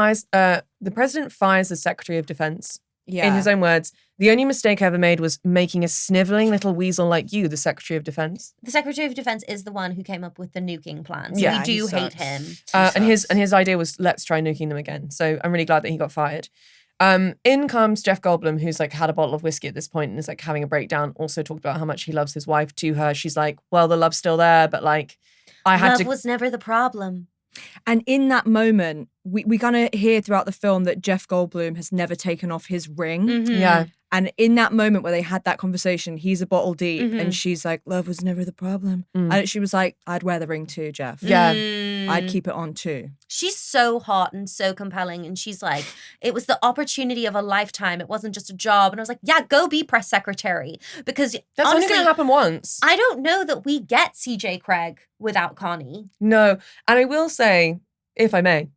fires the Secretary of Defense. Yeah. In his own words, the only mistake I ever made was making a sniveling little weasel like you the Secretary of Defense. The Secretary of Defense is the one who came up with the nuking plan. So Yeah, we do he hate sucks. him. And his idea was, let's try nuking them again. So I'm really glad that he got fired. In comes Jeff Goldblum, who's like had a bottle of whiskey at this point and is like having a breakdown. Also talked about how much he loves his wife to her. She's like, well, the love's still there, but like I had Love was never the problem. And in that moment, we kind of hear throughout the film that Jeff Goldblum has never taken off his ring. Mhm. Yeah. And in that moment where they had that conversation, he's a bottle deep Mhm. and she's like, love was never the problem. Mm. And she was like, I'd wear the ring too, Jeff. Yeah. I'd keep it on too. She's so hot and so compelling. And she's like, it was the opportunity of a lifetime. It wasn't just a job. And I was like, yeah, go be press secretary. Because That's only honestly, going to happen once. I don't know that we get CJ Craig without Connie. No. And I will say, if I may,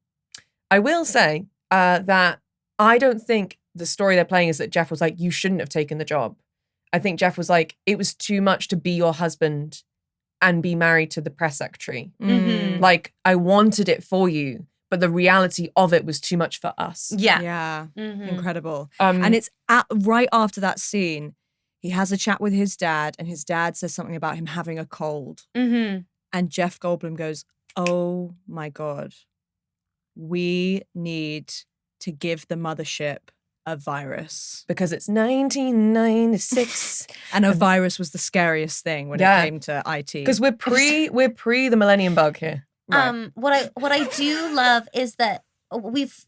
that I don't think the story they're playing is that Jeff was like, you shouldn't have taken the job. I think Jeff was like, it was too much to be your husband and be married to the press secretary. Mhm. Like, I wanted it for you, but the reality of it was too much for us. Yeah. Yeah. Mhm. Incredible. And And it's right after that scene, he has a chat with his dad, and his dad says something about him having a cold. Mhm. And Jeff Goldblum goes, oh my God, we need to give the mothership a virus. because it's 1996. And a virus was the scariest thing when Yeah. it came to IT. Because we're pre the millennium bug here. Right. What I do love is that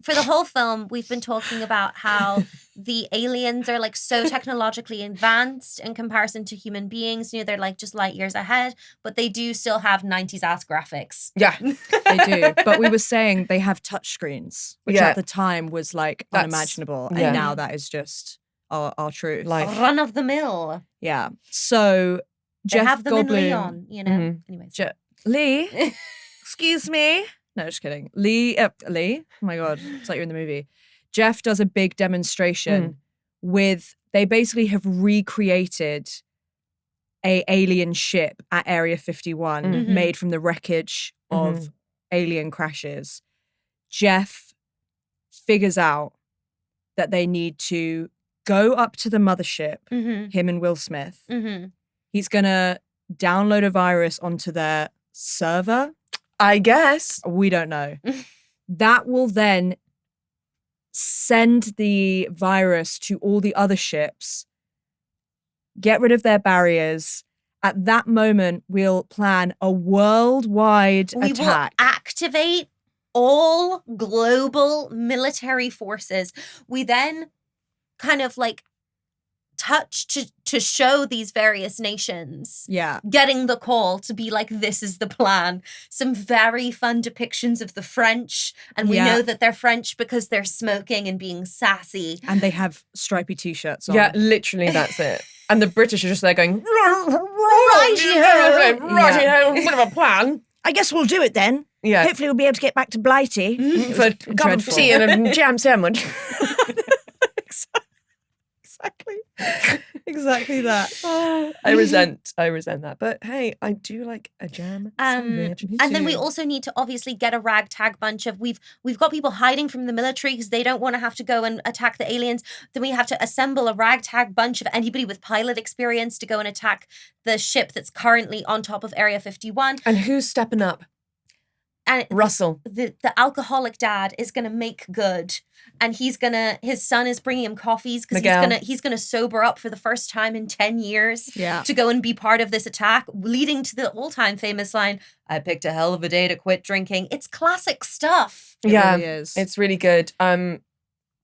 for the whole film we've been talking about how the aliens are like so technologically advanced in comparison to human beings. You know, they're like just light years ahead, but they do still have 90s ass graphics. Yeah. They do. But we were saying they have touchscreens, which Yeah. at the time was like That's- unimaginable. yeah. And now that is just our truth. Life. Run of the mill. Yeah. So They Jeff have them Goldblum. in Leon, you know. Mhm. Anyways. Lee, excuse me. No, just kidding. Lee. Oh my God. It's like you're in the movie. Jeff does a big demonstration with, they basically have recreated a alien ship at Area 51 Mhm. made from the wreckage of alien crashes. Jeff figures out that they need to go up to the mothership, Mm-hmm. him and Will Smith. Mm-hmm. He's going to download a virus onto their server. I guess. We don't know. That will then send the virus to all the other ships, get rid of their barriers. At that moment, we'll plan a worldwide We attack. will activate all global military forces. We then kind of like touch to show these various nations Yeah. getting the call to be like, this is the plan. Some very fun depictions of the French. And we Yeah. know that they're French because they're smoking and being sassy. And they have stripy t-shirts on. Yeah, literally that's it. And the British are just there going, Righty-ho. righty-ho, bit of a plan. I guess we'll do it then. Yeah. Hopefully we'll be able to get back to Blighty. For a cup of dreadful. tea and a jam sandwich. Exactly that. I resent that. But hey, I do like a jam sandwich. Me And then we too. also need to obviously get a ragtag bunch of we've got people hiding from the military because they don't want to have to go and attack the aliens. Then we have to assemble a ragtag bunch of anybody with pilot experience to go and attack the ship that's currently on top of Area 51. And who's stepping up? And Russell. the alcoholic dad is gonna make good, and his son is bringing him coffees because Miguel. he's gonna sober up for the first time in 10 years. Yeah. To go and be part of this attack, leading to the all-time famous line, I picked a hell of a day to quit drinking. It's classic stuff. It Yeah, really is. it's really good.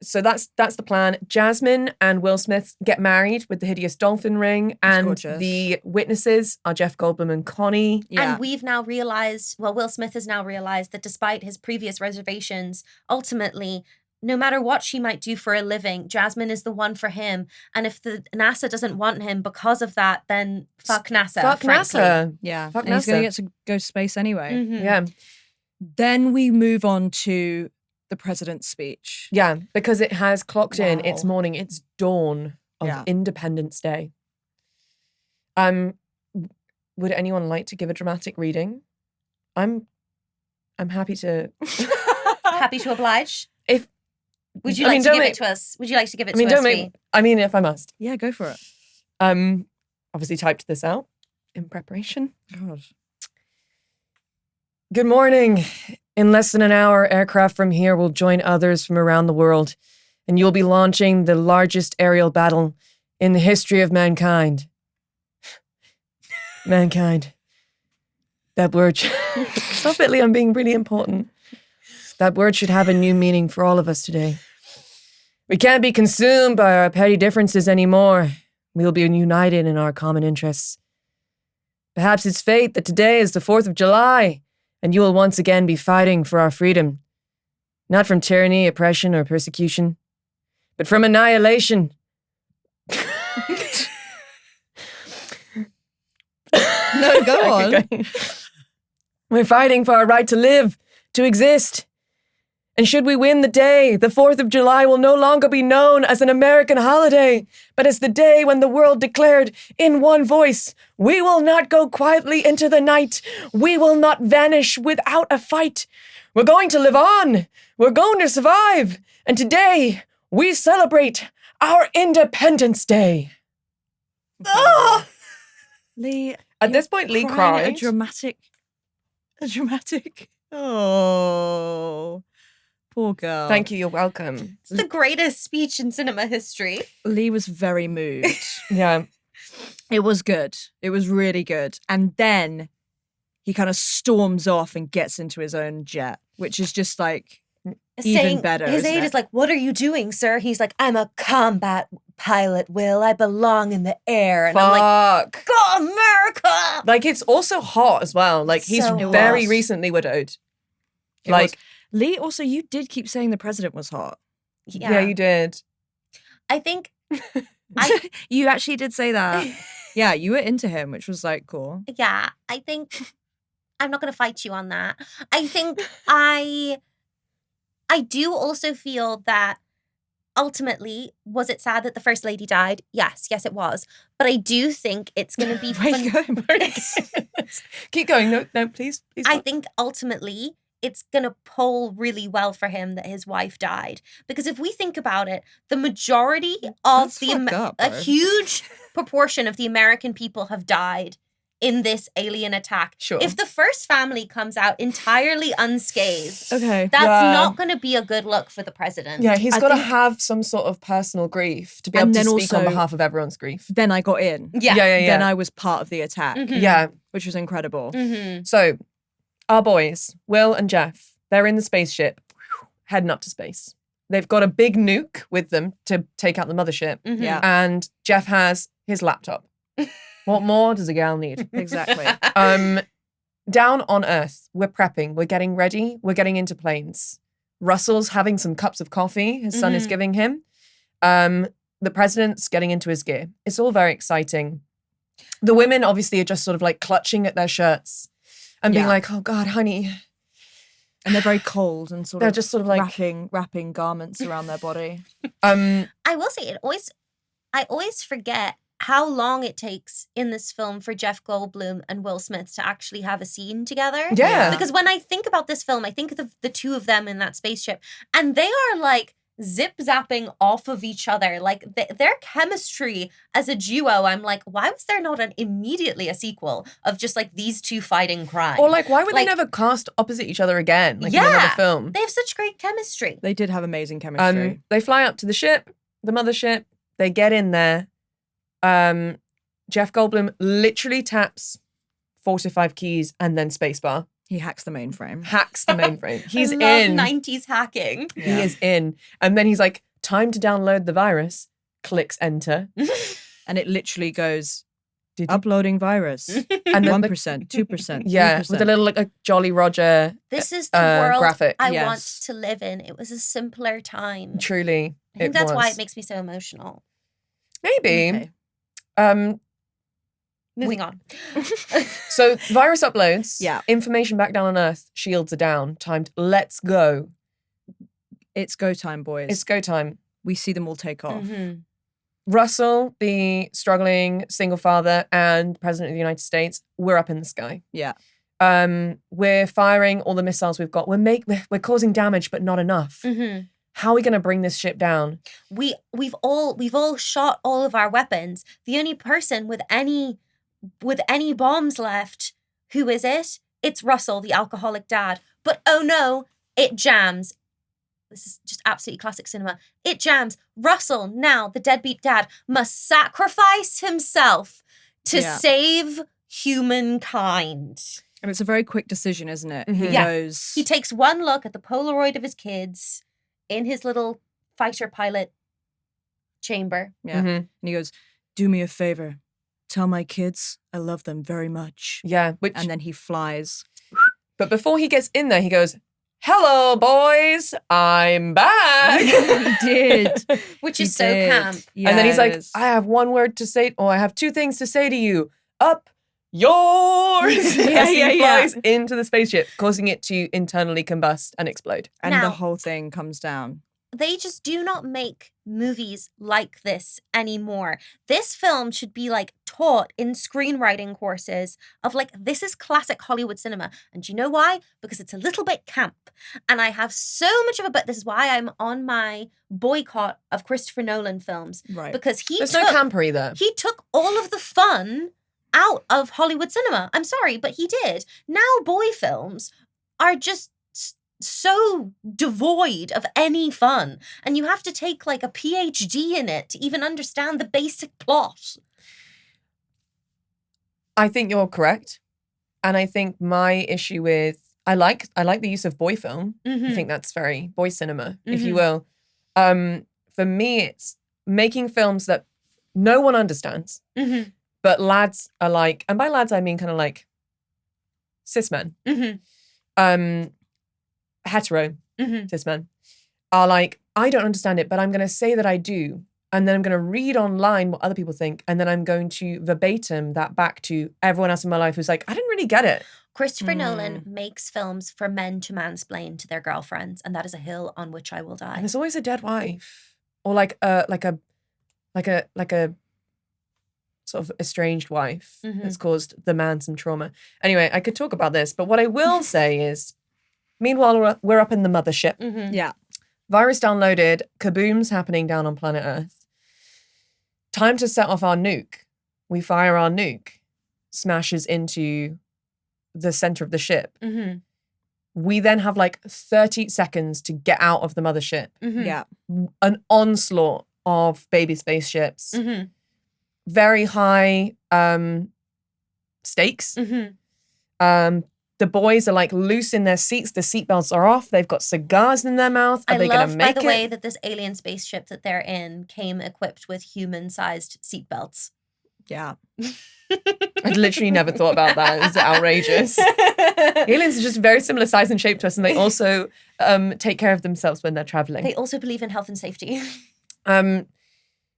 So that's the plan. Jasmine and Will Smith get married with the hideous dolphin ring, and gorgeous. the witnesses are Jeff Goldblum and Connie. Yeah. And we've now realized, Will Smith has now realized that despite his previous reservations, ultimately, no matter what she might do for a living, Jasmine is the one for him. And if the NASA doesn't want him because of that, then fuck NASA. Fuck frankly. NASA. Yeah. Fuck And he's going NASA. to get to go to space anyway. Mhm. Yeah. Then we move on to the president's speech. Yeah, because it has clocked in. It's Wow. morning. It's dawn of Yeah. Independence Day. Would anyone like to give a dramatic reading? I'm happy to. Happy to oblige. If Would you I like mean, to don't give make- it to us? Would you like to give it I mean, to us? don't make. I mean, if I must. Yeah, go for it. Obviously typed this out in preparation. God. Good morning. In less than an hour, aircraft from here will join others from around the world, and you'll be launching the largest aerial battle in the history of mankind. Mankind. That word. Stop it, Lee. I'm being really important. That word should have a new meaning for all of us today. We can't be consumed by our petty differences anymore. We'll be united in our common interests. Perhaps it's fate that today is the 4th of July, and you will once again be fighting for our freedom. Not from tyranny, oppression, or persecution, but from annihilation. No, go on. We're fighting for our right to live, to exist. And should we win the day, the 4th of July will no longer be known as an American holiday, but as the day when the world declared in one voice, we will not go quietly into the night. We will not vanish without a fight. We're going to live on. We're going to survive. And today, we celebrate our Independence Day. Oh! Leigh. At this point, Leigh cried. A dramatic. Oh, poor girl. Thank you, you're welcome. It's the greatest speech in cinema history. Leigh was very moved. Yeah. It was good. It was really good. And then he kind of storms off and gets into his own jet, which is just like even better. His aide is like, "What are you doing, sir?" He's like, "I'm a combat pilot, Will. I belong in the air." And I'm like, "Go America!" Like, it's also hot as well. Like, he's So very hot. recently widowed. It Like, was. Leigh, also, you did keep saying the president was hot. yeah, you did. I think You actually did say that. Yeah, you were into him, which was like cool. Yeah, I think I'm not going to fight you on that. I think I do also feel that ultimately, was it sad that the first lady died? Yes, it was. But I do think it's going to be Where you fun. going, Marie? Keep going. No, please. I think ultimately it's going to pull really well for him that his wife died. Because if we think about it, the majority of That's fucked up, a bro. huge proportion of the American people have died in this alien attack. Sure. If the first family comes out entirely unscathed, Okay. that's Yeah. not going to be a good look for the president. Yeah, he's I got to think- have some sort of personal grief to be And able to then speak on also- behalf of everyone's grief. Then I got in. Yeah. Then I was part of the attack, Mhm. Yeah. which was incredible. Mm-hmm. So, our boys, Will and Jeff, they're in the spaceship, heading up to space. They've got a big nuke with them to take out the mothership. Mm-hmm. Yeah. And Jeff has his laptop. What more does a gal need? Exactly. Down on Earth, we're prepping, we're getting ready, we're getting into planes. Russell's having some cups of coffee his son is Mhm. giving him. The president's getting into his gear. It's all very exciting. The women obviously are just sort of like clutching at their shirts and being Yeah. like, "Oh God, honey." And they're very cold and sort They're of just sort of like, wrapping garments around their body. I will say I always forget how long it takes in this film for Jeff Goldblum and Will Smith to actually have a scene together. yeah. Because when I think about this film, I think of the two of them in that spaceship, and they are like zip-zapping off of each other. Like their chemistry as a duo, I'm like, why was there not immediately a sequel of just like these two fighting crime? Or like, why would Like- they never cast opposite each other again? Like in another Yeah. film. They have such great chemistry. They did have amazing chemistry. They fly up to the ship, the mothership. They get in there. Jeff Goldblum literally taps 4 to 5 keys and then spacebar. He hacks the mainframe. Hacks the mainframe. He's I love in. 90s hacking. He is in. And then he's like, time to download the virus. Clicks enter. And it literally goes, Did you- uploading virus. And then 1%, 2%. yeah, 3%. with a little like a Jolly Roger. This is the world graphic. I want Yes. to live in. It was a simpler time. Truly, I think that's why was. it makes me so emotional. Maybe. Okay. Moving on. So virus uploads. Yeah. Information back down on Earth. Shields are down. Timed. Let's go. It's go time, boys. It's go time. We see them all take off. Mhm. Russell, the struggling single father and president of the United States, we're up in the sky. Yeah. We're firing all the missiles we've got. We're causing damage, but not enough. Mhm. How are we going to bring this ship down? We've all shot all of our weapons. The only person with any bombs left, who is it? It's Russell, the alcoholic dad. But oh no, it jams. This is just absolutely classic cinema. It jams. Russell, now the deadbeat dad, must sacrifice himself to Yeah. save humankind. And it's a very quick decision, isn't it? He Mhm. Yeah. goes, He takes one look at the Polaroid of his kids in his little fighter pilot chamber. yeah. Mhm. And he goes, do me a favor. Tell my kids I love them very much. Yeah. And then he flies. But before he gets in there, he goes, "Hello, boys. I'm back." He did. Which He is so did. camp. And then he's like, Yes. "I have one word to say, or I have 2 things to say to you. Up yours Yeah, as he yeah, yeah. flies into the spaceship, causing it to internally combust and explode. And Now- the whole thing comes down. They just do not make movies like this anymore. This film should be like taught in screenwriting courses of like, this is classic Hollywood cinema. And do you know why? Because it's a little bit camp. And I have so much of but this is why I'm on my boycott of Christopher Nolan films. Right. Because There's no camper either. he took all of the fun out of Hollywood cinema. I'm sorry, but he did. Now boy films are just so devoid of any fun. And you have to take like a PhD in it to even understand the basic plot. I think you're correct. And I think my issue with I like the use of boy film. I think that's very boy cinema, if you will. For me, it's making films that no one understands. But lads are like, and by lads I mean kind of like cis men. Hetero cis men are like, I don't understand it, but I'm going to say that I do. And then I'm going to read online what other people think. And then I'm going to verbatim that back to everyone else in my life who's like, I didn't really get it. Christopher Nolan makes films for men to mansplain to their girlfriends, and that is a hill on which I will die. And there's always a dead wife. Or like a sort of estranged wife that's caused the man some trauma. Anyway, I could talk about this, but what I will say is, meanwhile, we're up in the mothership. Yeah. Virus downloaded, kaboom's happening down on planet Earth. Time to set off our nuke. We fire our nuke, smashes into the center of the ship. We then have like 30 seconds to get out of the mothership. Yeah. An onslaught of baby spaceships. Very high stakes. The boys are like loose in their seats. The seatbelts are off. They've got cigars in their mouth. Are they going to make it? By the way, that this alien spaceship that they're in came equipped with human-sized seatbelts. Yeah. I'd literally never thought about that. It's outrageous. Aliens are just very similar size and shape to us, and they also take care of themselves when they're traveling. They also believe in health and safety.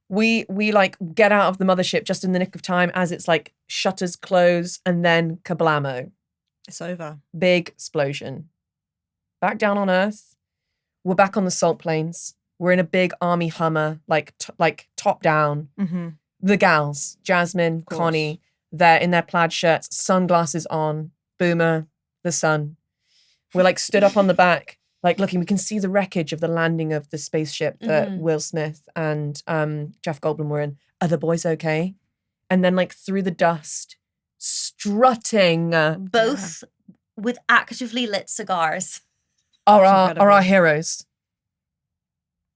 We like get out of the mothership just in the nick of time as it's like shutters close, and then kablamo. It's over. Big explosion. Back down on Earth. We're back on the salt plains. We're in a big army Hummer, like top down. The gals, Jasmine, Connie, they're in their plaid shirts, sunglasses on, Boomer, the sun. We're like stood up on the back, like looking. We can see the wreckage of the landing of the spaceship that Will Smith and Jeff Goldblum were in. Are the boys okay? And then like through the dust, strutting. Both with actively lit cigars. Are our heroes.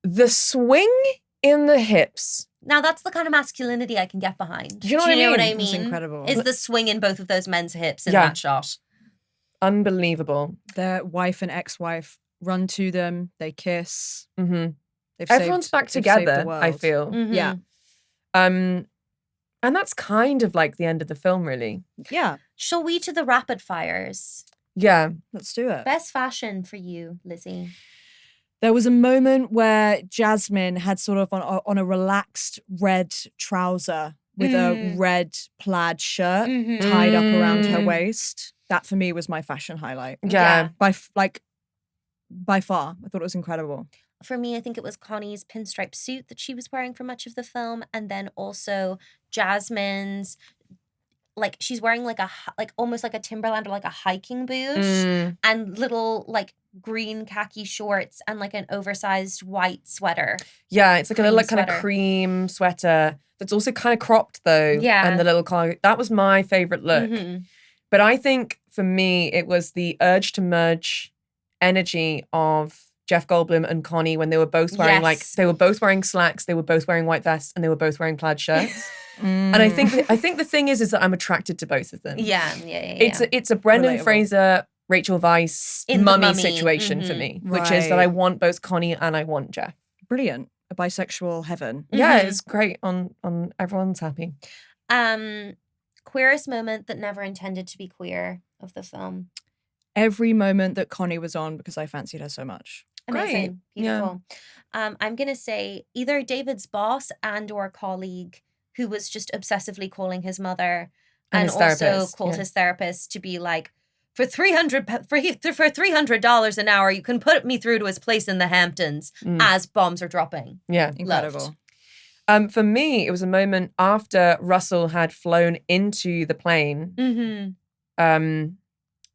The swing in the hips. Now that's the kind of masculinity I can get behind. Do you know what I mean? It's incredible. Is the swing in both of those men's hips in that shot. Unbelievable. Their wife and ex-wife run to them. They kiss. Everyone's back together, I feel. Yeah. And that's kind of like the end of the film, really. Yeah. Shall we to the rapid fires? Yeah. Let's do it. Best fashion for you, Lizzie. There was a moment where Jasmine had sort of on a relaxed red trouser with a red plaid shirt tied up around her waist. That for me was my fashion highlight. Yeah. By far. I thought it was incredible. For me, I think it was Connie's pinstripe suit that she was wearing for much of the film. And then also Jasmine's, like she's wearing like almost like a Timberland or like a hiking boot and little like green khaki shorts and like an oversized white sweater. Yeah, it's like a little kind of cream sweater that's also kind of cropped though. Yeah. And the little collar. That was my favorite look. But I think for me, it was the urge to merge energy of Jeff Goldblum and Connie when they were both wearing they were both wearing slacks, they were both wearing white vests, and they were both wearing plaid shirts. And I think the thing is that I'm attracted to both of them. Yeah. It's a Brendan Fraser, Rachel Weisz mummy situation for me, which is that I want both Connie and I want Jeff. Brilliant. A bisexual heaven. Yeah, it's great. On everyone's happy. Queerest moment that never intended to be queer of the film. Every moment that Connie was on because I fancied her so much. Amazing. Great. Beautiful. Yeah. I'm going to say either David's boss and or colleague who was just obsessively calling his mother And and his also therapist, called yeah. his therapist to be like, for $300 an hour, you can put me through to his place in the Hamptons as bombs are dropping. Yeah. Incredible. For me, it was a moment after Russell had flown into the plane,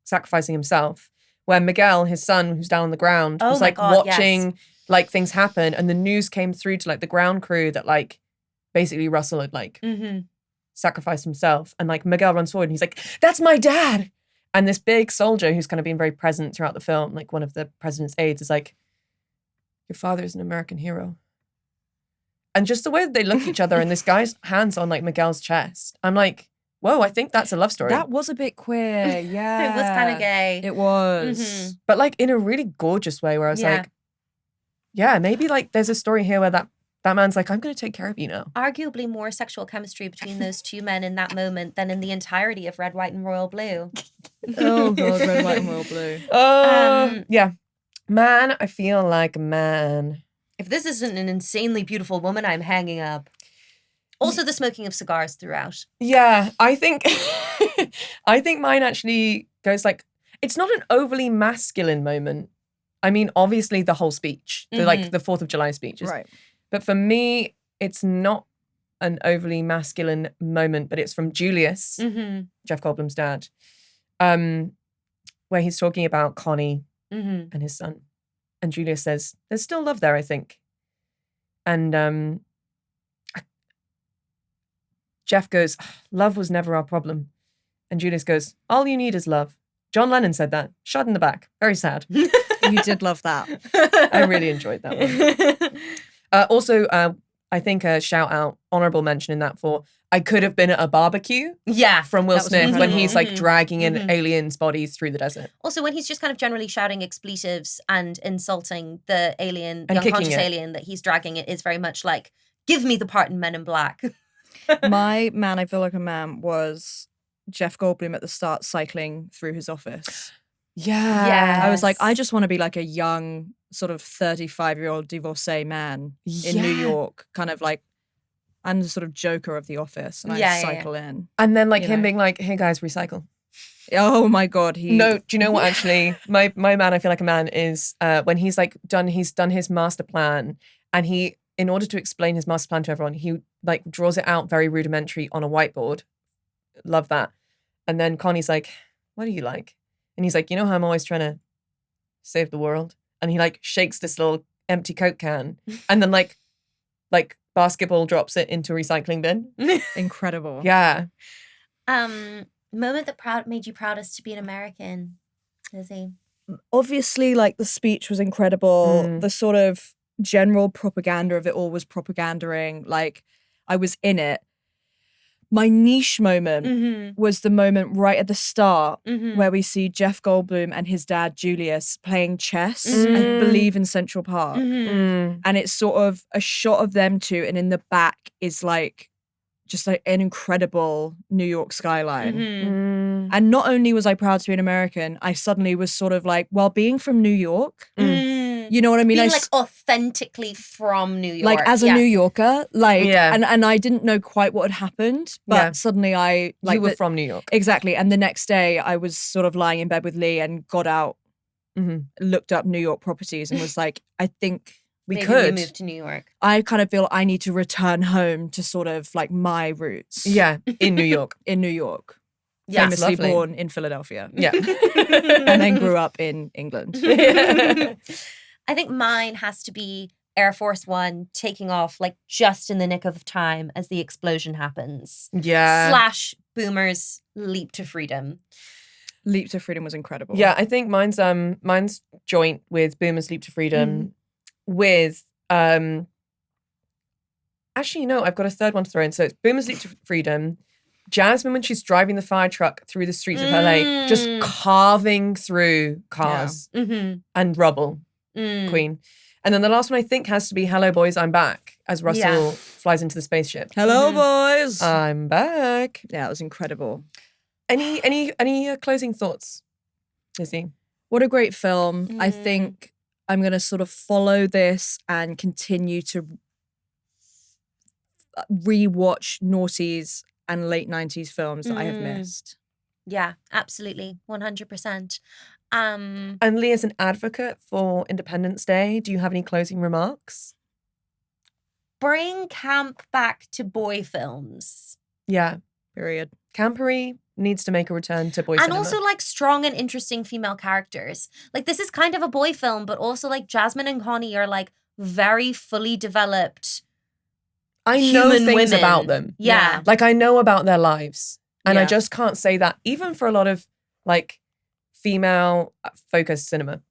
sacrificing himself, where Miguel, his son, who's down on the ground, Oh was my like God, watching like things happen, and the news came through to like the ground crew that like basically Russell had like sacrificed himself, and like Miguel runs forward and he's like, "That's my dad!" And this big soldier who's kind of been very present throughout the film, like one of the president's aides, is like, "Your father is an American hero." And just the way that they look at each other and this guy's hands on like Miguel's chest, I'm like, whoa, I think that's a love story. That was a bit queer. Yeah. It was kind of gay. It was. But like in a really gorgeous way where I was like, yeah, maybe like there's a story here where that man's like, I'm going to take care of you now. Arguably more sexual chemistry between those two men in that moment than in the entirety of Red, White, and Royal Blue. Oh, God, Red, White, and Royal Blue. Yeah. Man, I feel like a man. If this isn't an insanely beautiful woman, I'm hanging up. Also, the smoking of cigars throughout. Yeah, I think I think mine actually goes like, it's not an overly masculine moment. I mean, obviously the whole speech, like the 4th of July speeches. Right. But for me, it's not an overly masculine moment, but it's from Julius, Jeff Goldblum's dad, where he's talking about Connie and his son. And Julius says, there's still love there, I think. And Jeff goes, love was never our problem. And Julius goes, all you need is love. John Lennon said that. Shot in the back. Very sad. You did love that. I really enjoyed that one. Also, I think a shout out, honorable mention in that for I Could Have Been at a Barbecue. Yeah. From Will That was Smith when incredible. he's like dragging in aliens' bodies through the desert. Also, when he's just kind of generally shouting expletives and insulting the alien, And the kicking unconscious it. alien that he's dragging, it is very much like, give me the part in Men in Black. My man, I feel like a man, was Jeff Goldblum at the start cycling through his office. Yeah. Yeah. I was like, I just want to be like a young, sort of 35-year-old divorcee man in New York, kind of like, I'm the sort of Joker of the office, and I cycle in. And then like You him know. being like, hey guys, recycle. Oh my God, No, do you know what actually? My man, I feel like a man, is when he's like done his master plan, and he, in order to explain his master plan to everyone, he like draws it out very rudimentary on a whiteboard. Love that. And then Connie's like, what do you like? And he's like, you know how I'm always trying to save the world? And he like shakes this little empty Coke can and then like basketball drops it into a recycling bin. Incredible. Yeah. Moment that made you proudest to be an American, Lizzie? Obviously, like the speech was incredible. The sort of general propaganda of it all was propagandering. Like I was in it. My niche moment was the moment right at the start where we see Jeff Goldblum and his dad Julius playing chess, I believe in Central Park. And it's sort of a shot of them two, and in the back is like just like an incredible New York skyline. And not only was I proud to be an American, I suddenly was sort of like, well, being from New York, you know what I mean? Being like authentically from New York. Like as a New Yorker, like, Yeah. and I didn't know quite what had happened, but Yeah. suddenly I like you were from New York. exactly. And the next day I was sort of lying in bed with Leigh and got out, looked up New York properties and was like, I think Maybe could. we moved to New York. I kind of feel I need to return home to sort of like my roots. Yeah, in New York. In New York. Yeah. Famously Lovely. born in Philadelphia. Yeah. And then grew up in England. I think mine has to be Air Force One taking off like just in the nick of time as the explosion happens. Yeah. / Boomer's leap to freedom. Leap to Freedom was incredible. Yeah, I think mine's joint with Boomer's Leap to Freedom with actually no, I've got a third one to throw in. So it's Boomer's Leap to Freedom, Jasmine when she's driving the fire truck through the streets of LA, just carving through cars and rubble. Queen. And then the last one I think has to be Hello Boys, I'm Back, as Russell flies into the spaceship. Hello, boys. I'm back. Yeah, it was incredible. Any closing thoughts, Lizzie? What a great film. I think I'm going to sort of follow this and continue to rewatch Naughty's and late 90s films that I have Mm. missed. Yeah, absolutely. 100%. And Leigh, as an advocate for Independence Day, do you have any closing remarks? Bring camp back to boy films. Yeah. Period. Campery needs to make a return to boy And cinema. also like strong and interesting female characters. Like this is kind of a boy film, but also like Jasmine and Connie are like very fully developed. I know human things women. about them. Yeah. Like I know about their lives. And I Yeah. just can't say that even for a lot of like female focused cinema.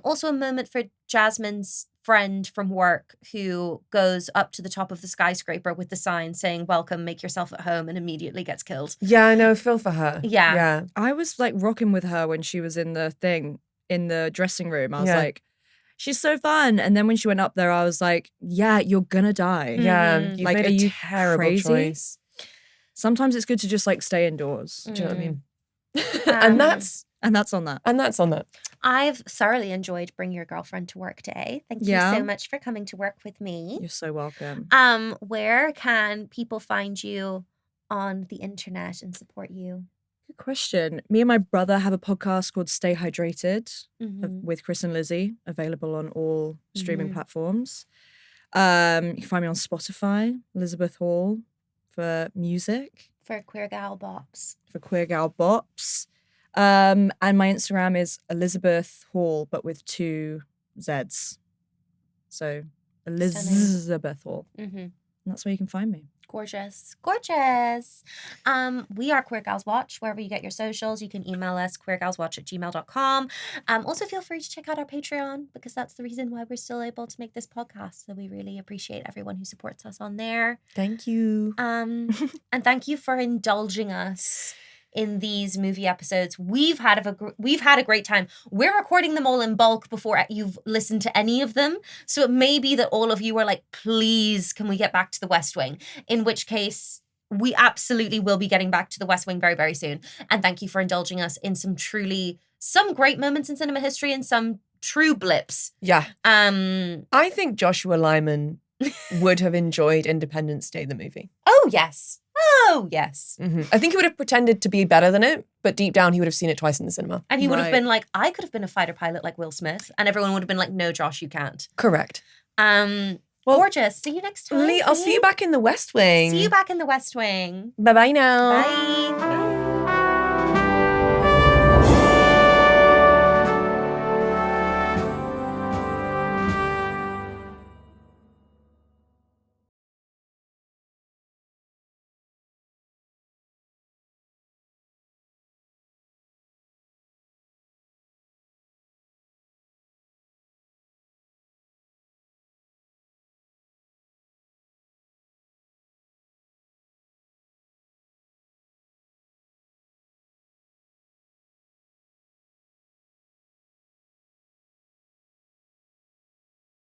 Also a moment for Jasmine's friend from work who goes up to the top of the skyscraper with the sign saying, "Welcome, make yourself at home," and immediately gets killed. Yeah, I know. Feel for her. Yeah. Yeah. I was like rocking with her when she was in the thing in the dressing room. I was Yeah. like, she's so fun. And then when she went up there, I was like, yeah, you're gonna die. Yeah. Mhm. You've Like, made are a you terrible crazy? choice. Sometimes it's good to just like stay indoors. Do you know what I mean? Um, and that's And that's on that. on that. I've thoroughly enjoyed Bring Your Girlfriend to Work Day. Thank you Yeah. so much for coming to work with me. You're so welcome. Where can people find you on the internet and support you? Good question. Me and my brother have a podcast called Stay Hydrated Mhm. with Chris and Lizzie, available on all streaming Mhm. platforms. You can find me on Spotify, Elizabeth Hall, for music, For Queer Gal Bops. for Queer Gal Bops. And my Instagram is Elizabeth Hall, but with 2 Zs. So Elizabeth Hall. Mm-hmm. And that's where you can find me. Gorgeous. Gorgeous. We are Queer Gals Watch. Wherever you get your socials, you can email us queergalswatch@gmail.com. Also, feel free to check out our Patreon because that's the reason why we're still able to make this podcast. So we really appreciate everyone who supports us on there. Thank you. And thank you for indulging us in these movie episodes. We've had a great time. We're recording them all in bulk before you've listened to any of them. So it may be that all of you are like, please, can we get back to the West Wing? In which case, we absolutely will be getting back to the West Wing very, very soon. And thank you for indulging us in some great moments in cinema history and some true blips. Yeah. I think Joshua Lyman would have enjoyed Independence Day, the movie. Oh, yes. Oh, yes. Mm-hmm. I think he would have pretended to be better than it, but deep down he would have seen it twice in the cinema. And he would have Right. been like, I could have been a fighter pilot like Will Smith. And everyone would have been like, no, Josh, you can't. Correct. Well, gorgeous. See you next time. Lee, I'll see you back in the West Wing. See you back in the West Wing. Bye-bye now. Bye.